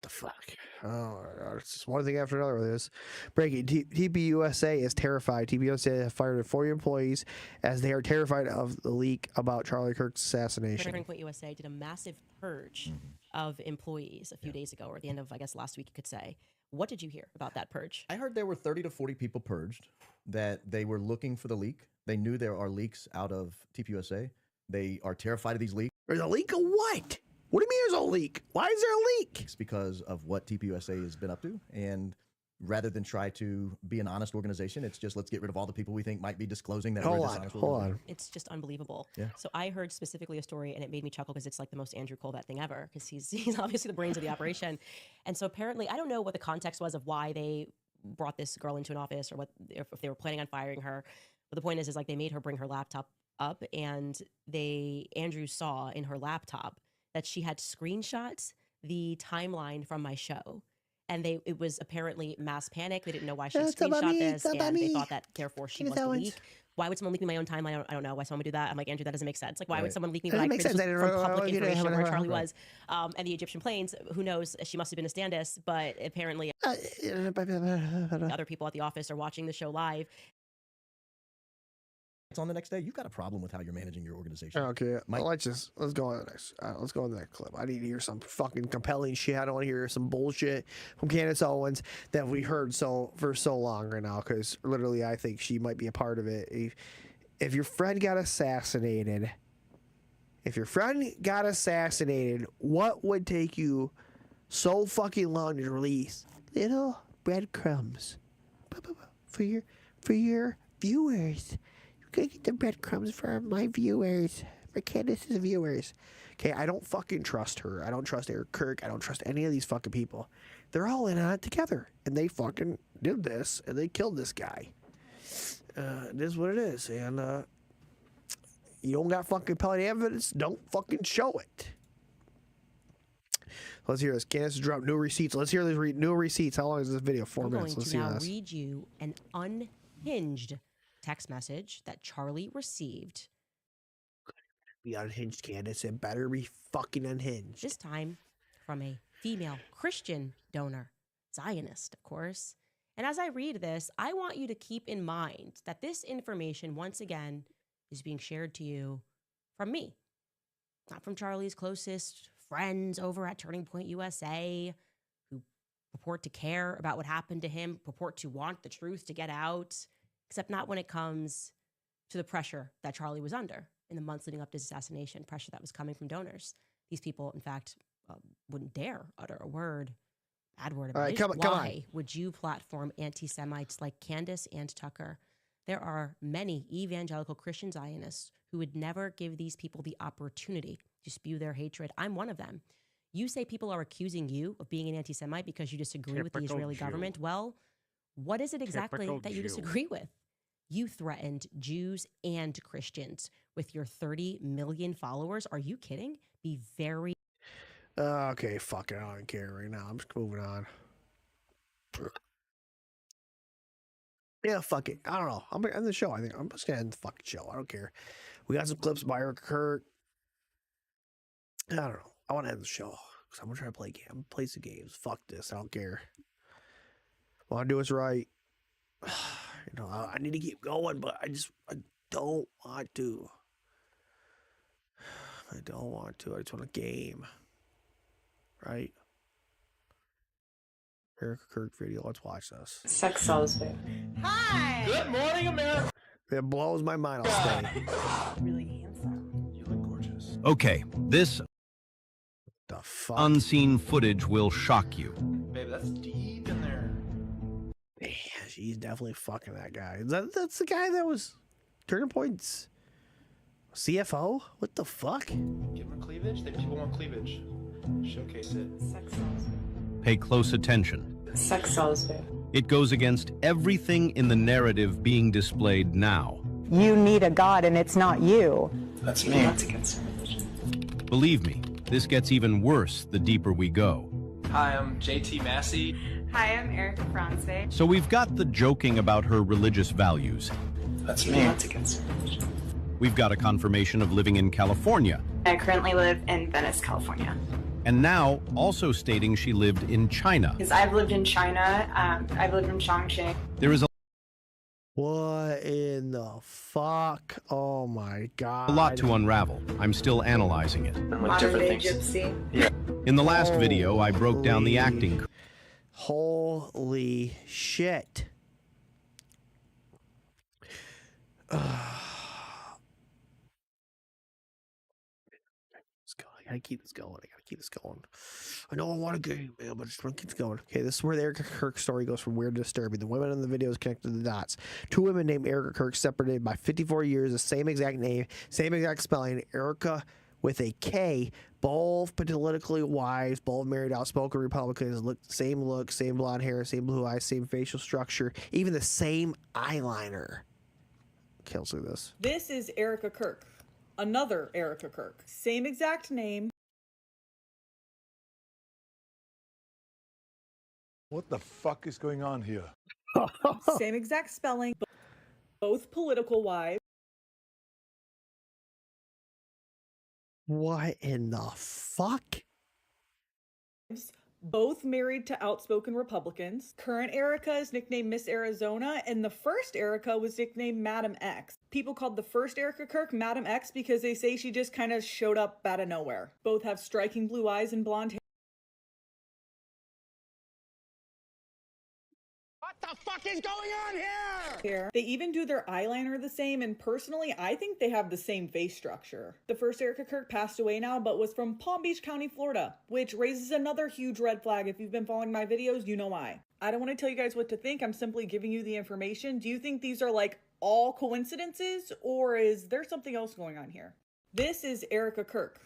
the fuck? Oh, it's just one thing after another with this. Breaking. TPUSA is terrified. TPUSA has fired 40 employees as they are terrified of the leak about Charlie Kirk's assassination. USA did a massive purge of employees a few days ago, or at the end of, I guess, last week, you could say. What did you hear about that purge? I heard there were 30 to 40 people purged, that they were looking for the leak. They knew there are leaks out of TPUSA. They are terrified of these leaks. There's a leak of what? What do you mean there's a leak? Why is there a leak? It's because of what TPUSA has been up to. And rather than try to be an honest organization, it's just let's get rid of all the people we think might be disclosing that we're dishonest. Hold on. It's just unbelievable. Yeah. So I heard specifically a story, and it made me chuckle because it's like the most Andrew Colbert thing ever, because he's obviously the brains of the operation. And so apparently, I don't know what the context was of why they brought this girl into an office, or what if they were planning on firing her. But the point is like they made her bring her laptop up, and Andrew saw in her laptop that she had screenshots the timeline from my show. And it was apparently mass panic. They didn't know why she screenshot this, and they thought that therefore she was the leak. Why would someone leak me my own timeline? I don't know why someone would do that. I'm like, Andrew, that doesn't make sense. Like, why would someone leak me when I created this from public information where Charlie was, and the Egyptian planes? Who knows? She must have been a stand-in, but apparently other people at the office are watching the show live. It's on the next day. You've got a problem with how you're managing your organization. Okay, let's go on the next. Let's go on the next clip. I need to hear some fucking compelling shit. I don't want to hear some bullshit from Candace Owens that we heard for so long right now. Because literally, I think she might be a part of it. If your friend got assassinated, what would take you so fucking long to release little breadcrumbs for your viewers? You're gonna get the breadcrumbs for my viewers, for Candace's viewers. Okay, I don't fucking trust her. I don't trust Eric Kirk. I don't trust any of these fucking people. They're all in on it together, and they fucking did this, and they killed this guy. It is what it is, and you don't got fucking compelling evidence, don't fucking show it. Let's hear this. Candace dropped new receipts. Let's hear these new receipts. How long is this video? 4 minutes. Let's see this. I'm going to now read you an unhinged text message that Charlie received. Be unhinged, Candace. It better be fucking unhinged. This time from a female Christian donor, Zionist, of course. And as I read this, I want you to keep in mind that this information, once again, is being shared to you from me, not from Charlie's closest friends over at Turning Point USA, who purport to care about what happened to him, purport to want the truth to get out, except not when it comes to the pressure that Charlie was under in the months leading up to his assassination, pressure that was coming from donors. These people, in fact, wouldn't dare utter a bad word about it. Why would you platform anti-Semites like Candace and Tucker? There are many evangelical Christian Zionists who would never give these people the opportunity to spew their hatred. I'm one of them. You say people are accusing you of being an anti-Semite because you disagree with the Israeli government. Well, what is it exactly that you disagree with? You threatened Jews and Christians with your 30 million followers. Are you kidding? Be very... Okay, fuck it. I don't care right now. I'm just moving on. Yeah, fuck it. I don't know. I'm in the show. I think I'm just gonna end the fucking show. I don't care. We got some clips by Eric Kurt. I don't know. I want to end the show because I'm gonna try to play game. Play some games. Fuck this. I don't care. I want to do what's right. You know, I need to keep going, but I don't want to. I don't want to. I just want a game. Right? Eric Kirk video. Let's watch this. Sex sells, babe. Hi! Good morning, America! It blows my mind. I'll stay. Really handsome. You look gorgeous. Okay, this the fuck? unseen footage will shock you. Babe, that's deep in there. Yeah, she's definitely fucking that guy. That's the guy that was Turning Point's CFO? What the fuck? Give him cleavage? People want cleavage. Showcase it. Sex sells. Pay close attention. Sex sells, babe. It goes against everything in the narrative being displayed now. You need a God and it's not you. That's me. That's against religion. Believe me, this gets even worse the deeper we go. Hi, I'm JT Massey. Hi, I'm Erica Franze. So we've got the joking about her religious values. That's me. That's against religion. We've got a confirmation of living in California. I currently live in Venice, California. And now also stating she lived in China. Because I've lived in China. I've lived in Chongqing. There is What in the fuck? Oh my god. a lot to unravel. I'm still analyzing it. Modern day gypsy. Yeah. In the last video, I broke down the acting. Holy shit. I gotta keep this going. I know I want a game, man, but just keep going. Okay, this is where the Erica Kirk story goes from weird to disturbing. The women in the video is connected to the dots. Two women named Erica Kirk, separated by 54 years, the same exact name, same exact spelling. Erica with a K, both politically wise, both married, outspoken Republicans, look, same blonde hair, same blue eyes, same facial structure, even the same eyeliner. Okay, let's look at this. This is Erica Kirk. Another Erica Kirk. Same exact name. What the fuck is going on here? Same exact spelling. Both political wives. What in the fuck? Both married to outspoken Republicans. Current Erica is nicknamed Miss Arizona, and the first Erica was nicknamed Madam X. People called the first Erica Kirk Madam X because they say she just kind of showed up out of nowhere. Both have striking blue eyes and blonde hair. What the fuck is going on here? They even do their eyeliner the same, and personally, I think they have the same face structure. The first Erica Kirk passed away now, but was from Palm Beach County, Florida, which raises another huge red flag. If you've been following my videos, you know why. I don't want to tell you guys what to think. I'm simply giving you the information. Do you think these are like all coincidences, or is there something else going on here? This is Erica Kirk.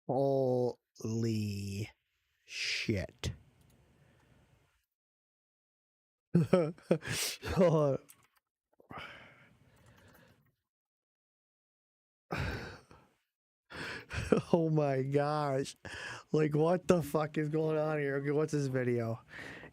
Holy shit. Oh my gosh. Like, what the fuck is going on here? Okay, what's this video?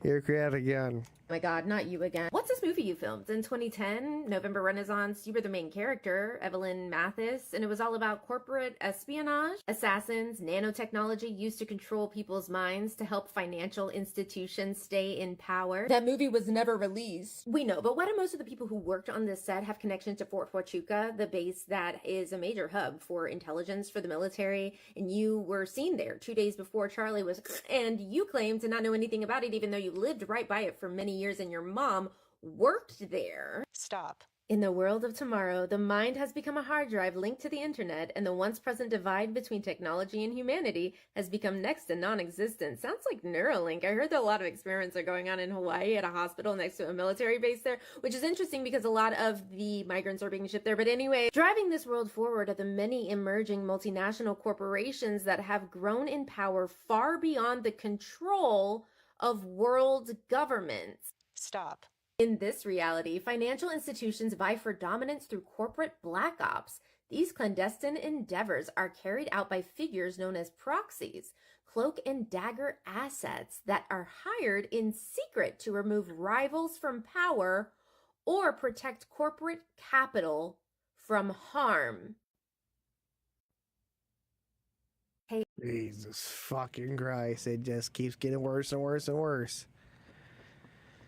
You're correct again. Oh my god, not you again. What's this movie you filmed? In 2010, November Renaissance, you were the main character, Evelyn Mathis, and it was all about corporate espionage, assassins, nanotechnology used to control people's minds to help financial institutions stay in power. That movie was never released. We know, but why do most of the people who worked on this set have connections to Fort Huachuca, the base that is a major hub for intelligence for the military, and you were seen there 2 days before Charlie was, and you claim to not know anything about it even though you lived right by it for many years and your mom worked there. Stop. In the world of tomorrow, the mind has become a hard drive linked to the internet, and the once present divide between technology and humanity has become next to non-existent. Sounds like Neuralink. I heard that a lot of experiments are going on in Hawaii at a hospital next to a military base there, which is interesting because a lot of the migrants are being shipped there. But anyway, driving this world forward are the many emerging multinational corporations that have grown in power far beyond the control of world governments. Stop. In this reality, financial institutions vie for dominance through corporate black ops. These clandestine endeavors are carried out by figures known as proxies, cloak and dagger assets that are hired in secret to remove rivals from power or protect corporate capital from harm. Hey. Jesus fucking Christ. It just keeps getting worse and worse and worse.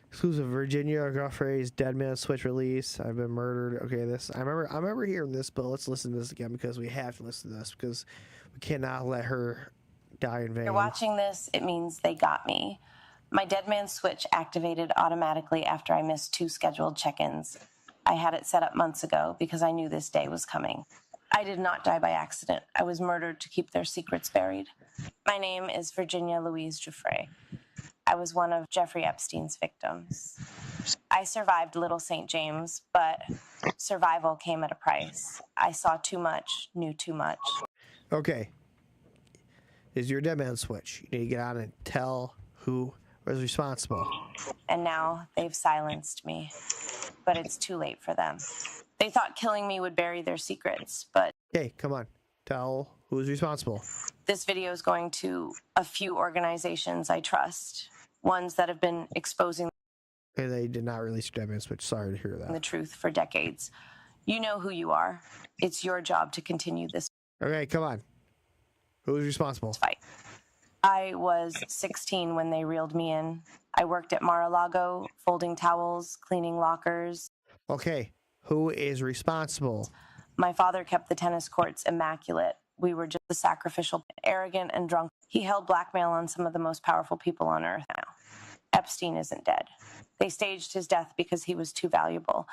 Exclusive Virginia Godfrey's Dead Man Switch release. I've been murdered. Okay, this I remember hearing this, but let's listen to this again because we have to listen to this because we cannot let her die in vain. If you're watching this, it means they got me. My Dead Man Switch activated automatically after I missed 2 scheduled check-ins. I had it set up months ago because I knew this day was coming. I did not die by accident. I was murdered to keep their secrets buried. My name is Virginia Louise Giuffre. I was one of Jeffrey Epstein's victims. I survived Little St. James, but survival came at a price. I saw too much, knew too much. Okay. Is your Dead Man Switch. You need to get on and tell who was responsible. And now they've silenced me. But it's too late for them. They thought killing me would bury their secrets, but... Okay, come on. Tell who's responsible. This video is going to a few organizations I trust. Ones that have been exposing... And they did not release your Dead Man Switch. Sorry to hear that. ...the truth for decades. You know who you are. It's your job to continue this... Okay, come on. Who's responsible? ...fight. I was 16 when they reeled me in. I worked at Mar-a-Lago, folding towels, cleaning lockers. Okay, who is responsible? My father kept the tennis courts immaculate. We were just the sacrificial, arrogant, and drunk. He held blackmail on some of the most powerful people on earth now. Epstein isn't dead. They staged his death because he was too valuable.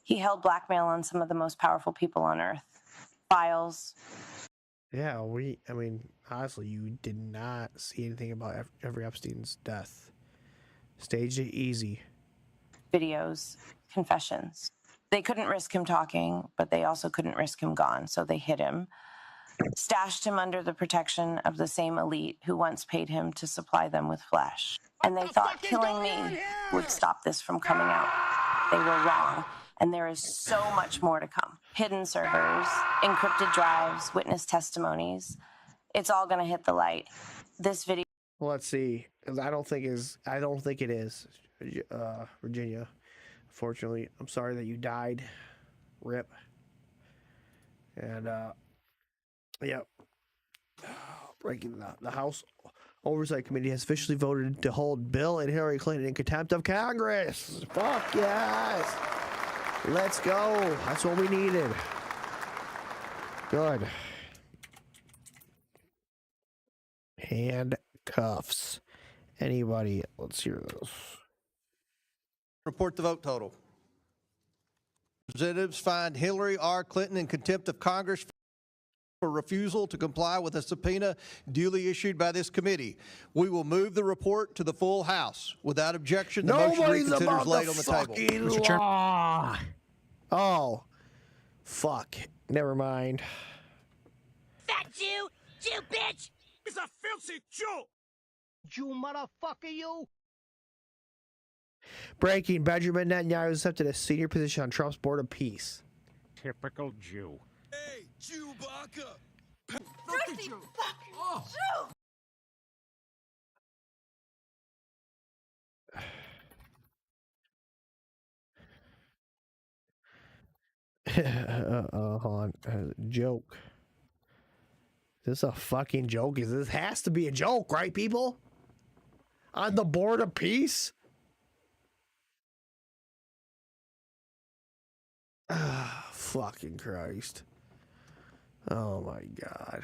He held blackmail on some of the most powerful people on earth. Files. Yeah, I mean, honestly, you did not see anything about Jeffrey Epstein's death. Staged it easy. Videos. Confessions. They couldn't risk him talking, but they also couldn't risk him gone, so they hid him. Stashed him under the protection of the same elite who once paid him to supply them with flesh. And they thought killing me would stop this from coming out. They were wrong, and there is so much more to come. Hidden servers, encrypted drives, witness testimonies. It's all going to hit the light. This video... Well, let's see. I don't think it is, Virginia. Unfortunately, I'm sorry that you died. Rip. And, yep. Breaking the House Oversight Committee has officially voted to hold Bill and Hillary Clinton in contempt of Congress. Fuck yes. Let's go. That's what we needed. Good. Handcuffs. Anybody? Let's hear this. Report the vote total. Representatives find Hillary R. Clinton in contempt of Congress for refusal to comply with a subpoena duly issued by this committee. We will move the report to the full House. Without objection, the motion to reconsider is laid on the table. Mr. Chairman. Oh, fuck. Never mind. Fat Jew! Jew bitch! It's a filthy Jew! Jew motherfucker, you! Breaking: Benjamin Netanyahu accepted a senior position on Trump's board of peace. Typical Jew. Hey, Chewbacca! Filthy fucking Jew! Hold on. Joke. Is this a fucking joke? This has to be a joke, right, people? On the board of peace? Ah, fucking Christ. Oh my God.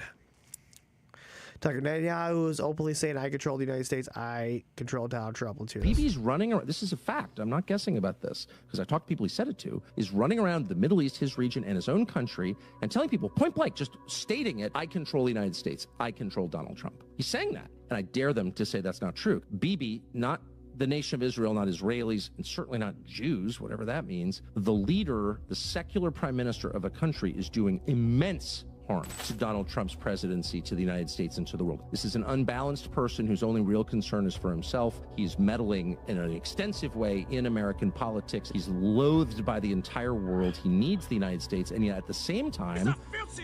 Tucker Netanyahu is openly saying, I control the United States. I control Donald Trump. Let's hear this. BB's running around. This is a fact. I'm not guessing about this because I talked to people he said it to. Is running around the Middle East, his region, and his own country and telling people point blank, just stating it, I control the United States. I control Donald Trump. He's saying that. And I dare them to say that's not true. Bibi, not the nation of Israel, not Israelis, and certainly not Jews, whatever that means. The leader, the secular prime minister of a country is doing immense harm to Donald Trump's presidency, to the United States, and to the world. This is an unbalanced person whose only real concern is for himself. He's meddling in an extensive way in American politics. He's loathed by the entire world. He needs the United States, and yet at the same time,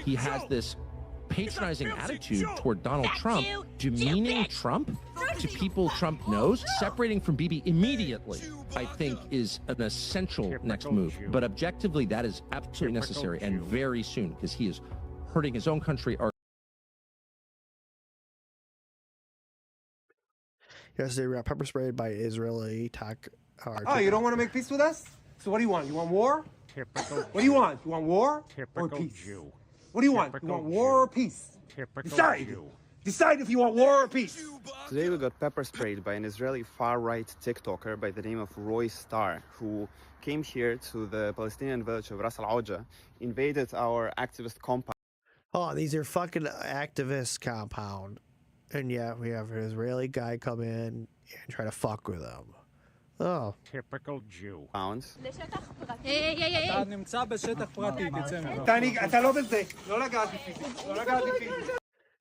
he has this patronizing attitude toward Donald Trump, demeaning Trump to people Trump knows, separating from Bibi immediately, I think is an essential next move. But objectively, that is absolutely necessary and very soon, because he is hurting his own country. Yesterday, we got pepper sprayed by Israeli talk. Oh, you don't want to make peace with us? So what do you want? You want war? What do you want? You want war or peace? Jew. What do you want? You want war or peace? Decide. Decide if you want war or peace. Today we got pepper sprayed by an Israeli far-right TikToker by the name of Roy Starr, who came here to the Palestinian village of Ras Al-Auja, invaded our activist compound. Oh, these are fucking activist compound. And yeah, we have an Israeli guy come in and try to fuck with them. Oh. Typical Jew. Pounds.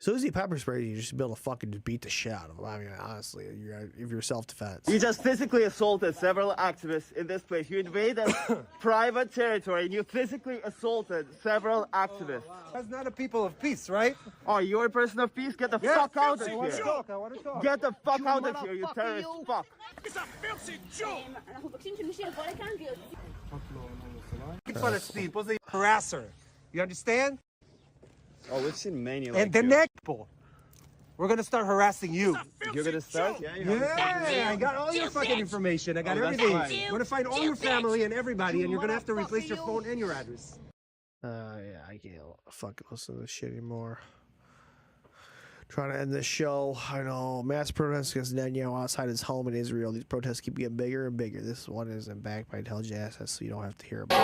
So as he pepper sprays you, just be able to fucking beat the shit out of him. I mean, honestly, if you're self-defense. You just physically assaulted several activists in this place. You invaded private territory and you physically assaulted several activists. That's not a people of peace, right? Oh, you're a person of peace? Get the fuck out of here. I want to talk. I want to talk. Get the fuck out of here, you terrorist fuck. It's a filthy Jew! Palestine, harasser. You understand? Oh, we've seen many like And the you. next people. We're gonna start harassing you. You're gonna start? Yeah, I got all your fucking information. I got everything. We're gonna find all your family and everybody, and you're gonna have to replace your phone and your address. Yeah, I can't fucking listen to this shit anymore. Trying to end this show. I know. Mass protests against Netanyahu outside his home in Israel. These protests keep getting bigger and bigger. This one isn't backed by intelligent assets, so you don't have to hear about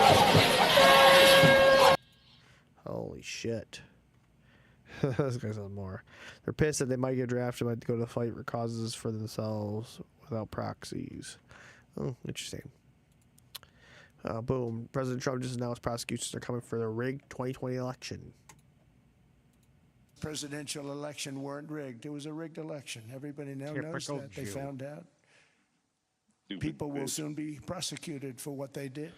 it. Holy shit. This guy says more. They're pissed that they might get drafted, might go to the fight for causes for themselves without proxies. Oh, interesting. Boom. President Trump just announced prosecutions are coming for the rigged 2020 election. Presidential election weren't rigged. It was a rigged election. Everybody now knows that. They found out. People will soon be prosecuted for what they did.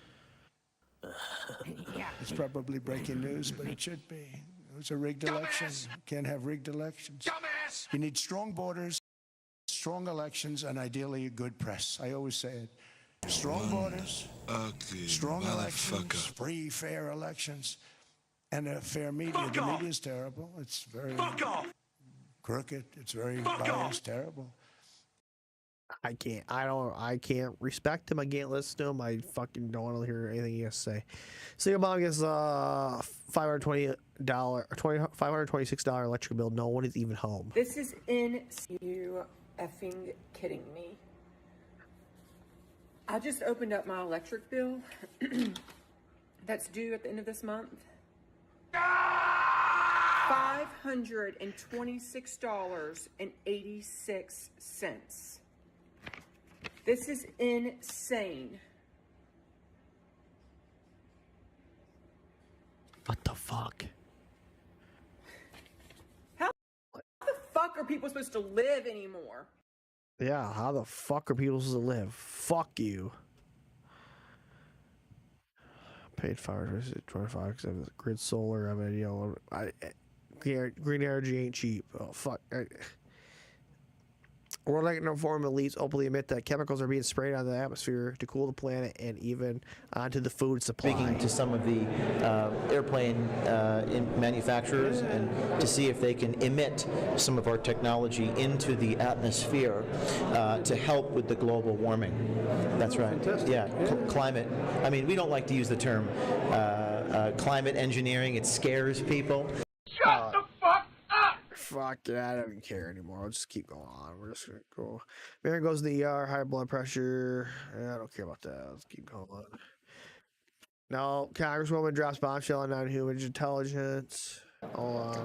It's probably breaking news, but it should be. It was a rigged election. Can't have rigged elections. You need strong borders, strong elections, and ideally a good press. I always say it. Strong borders, strong elections, free, fair elections, and a fair media. The media is terrible. It's very crooked. It's very biased, terrible. I can't respect him. I can't listen to him. I fucking don't want to hear anything he has to say. Single mom gets $526 electric bill. No one is even home. This is you effing kidding me. I just opened up my electric bill that's due at the end of this month. $526.86. This is insane. What the fuck? How the fuck are people supposed to live anymore? Yeah, how the fuck are people supposed to live? Fuck you. Paid $525 because I have grid solar. I mean, you know, green energy ain't cheap. Oh fuck. World Economic Forum elites openly admit that chemicals are being sprayed out of the atmosphere to cool the planet and even onto the food supply. Speaking to some of the airplane manufacturers and to see if they can emit some of our technology into the atmosphere to help with the global warming. That's right. Yeah, climate. I mean, we don't like to use the term climate engineering. It scares people. Shut the fuck up! Fuck it, I don't even care anymore. I'll just keep going on. We're just gonna go. Mary goes to the ER, high blood pressure. I don't care about that. Let's keep going. No, Congresswoman drops bombshell on non-human intelligence.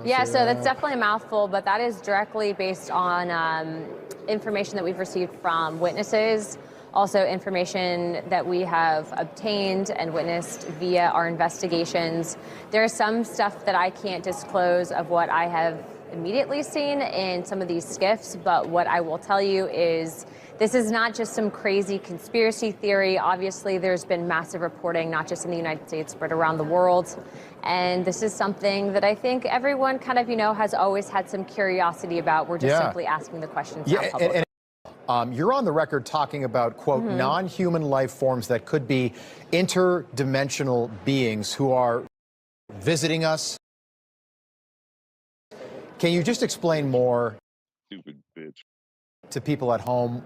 Yeah, so that's definitely a mouthful, but that is directly based on information that we've received from witnesses, also information that we have obtained and witnessed via our investigations. There is some stuff that I can't disclose of what I have immediately seen in some of these skiffs, but what I will tell you is this is not just some crazy conspiracy theory. Obviously, there's been massive reporting, not just in the United States, but around the world. And this is something that I think everyone kind of, has always had some curiosity about. We're just simply asking the questions now publicly. You're on the record talking about, quote, non-human life forms that could be interdimensional beings who are visiting us. Can you just explain more, stupid bitch, to people at home?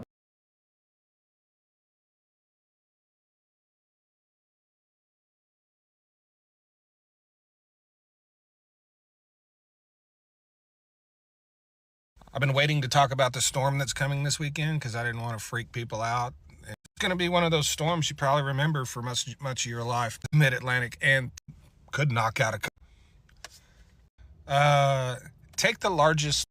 I've been waiting to talk about the storm that's coming this weekend because I didn't want to freak people out. It's going to be one of those storms you probably remember for much of your life. The Mid-Atlantic, and could knock out a... take the largest...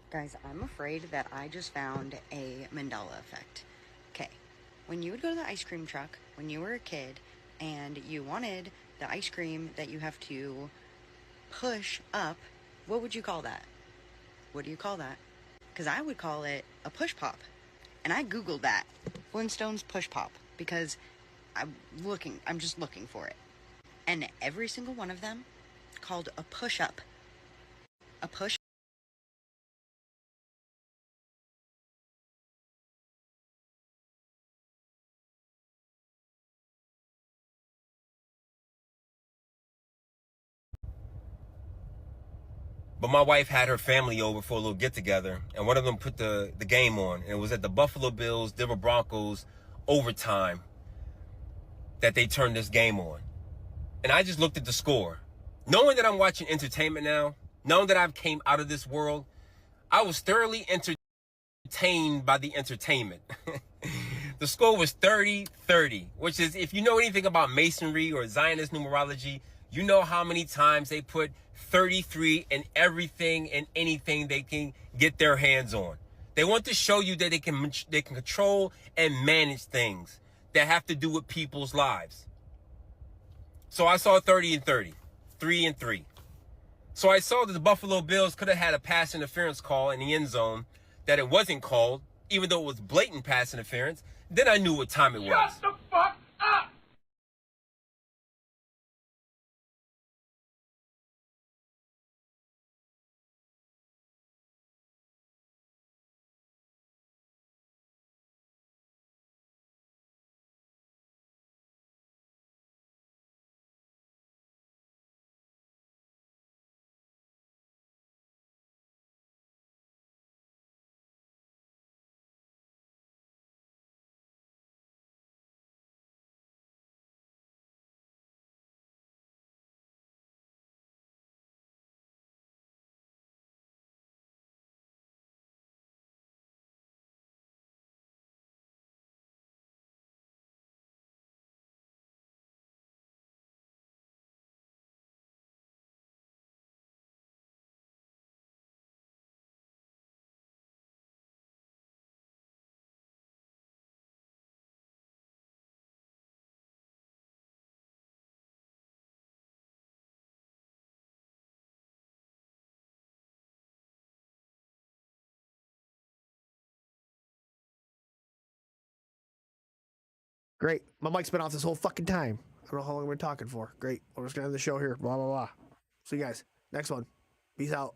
Guys, I'm afraid that I just found a Mandela effect. Okay, when you would go to the ice cream truck when you were a kid and you wanted the ice cream that you have to push up, what would you call that? What do you call that? Because I would call it a push pop. And I Googled that, Flintstones push pop, because I'm just looking for it. And every single one of them called a push up. A push But my wife had her family over for a little get-together, and one of them put the game on. And it was at the Buffalo Bills, Denver Broncos overtime that they turned this game on. And I just looked at the score. Knowing that I'm watching entertainment now, knowing that I've came out of this world, I was thoroughly entertained by the entertainment. The score was 30-30, which is, if you know anything about masonry or Zionist numerology, you know how many times they put 33 in everything and anything they can get their hands on. They want to show you that they can control and manage things that have to do with people's lives. So I saw 30-30, 3-3. So I saw that the Buffalo Bills could have had a pass interference call in the end zone that it wasn't called, even though it was blatant pass interference. Then I knew what time it was. Shut the fuck up! Great. My mic's been off this whole fucking time. I don't know how long we've been talking for. Great. We're just going to end the show here. Blah, blah, blah. See you guys. Next one. Peace out.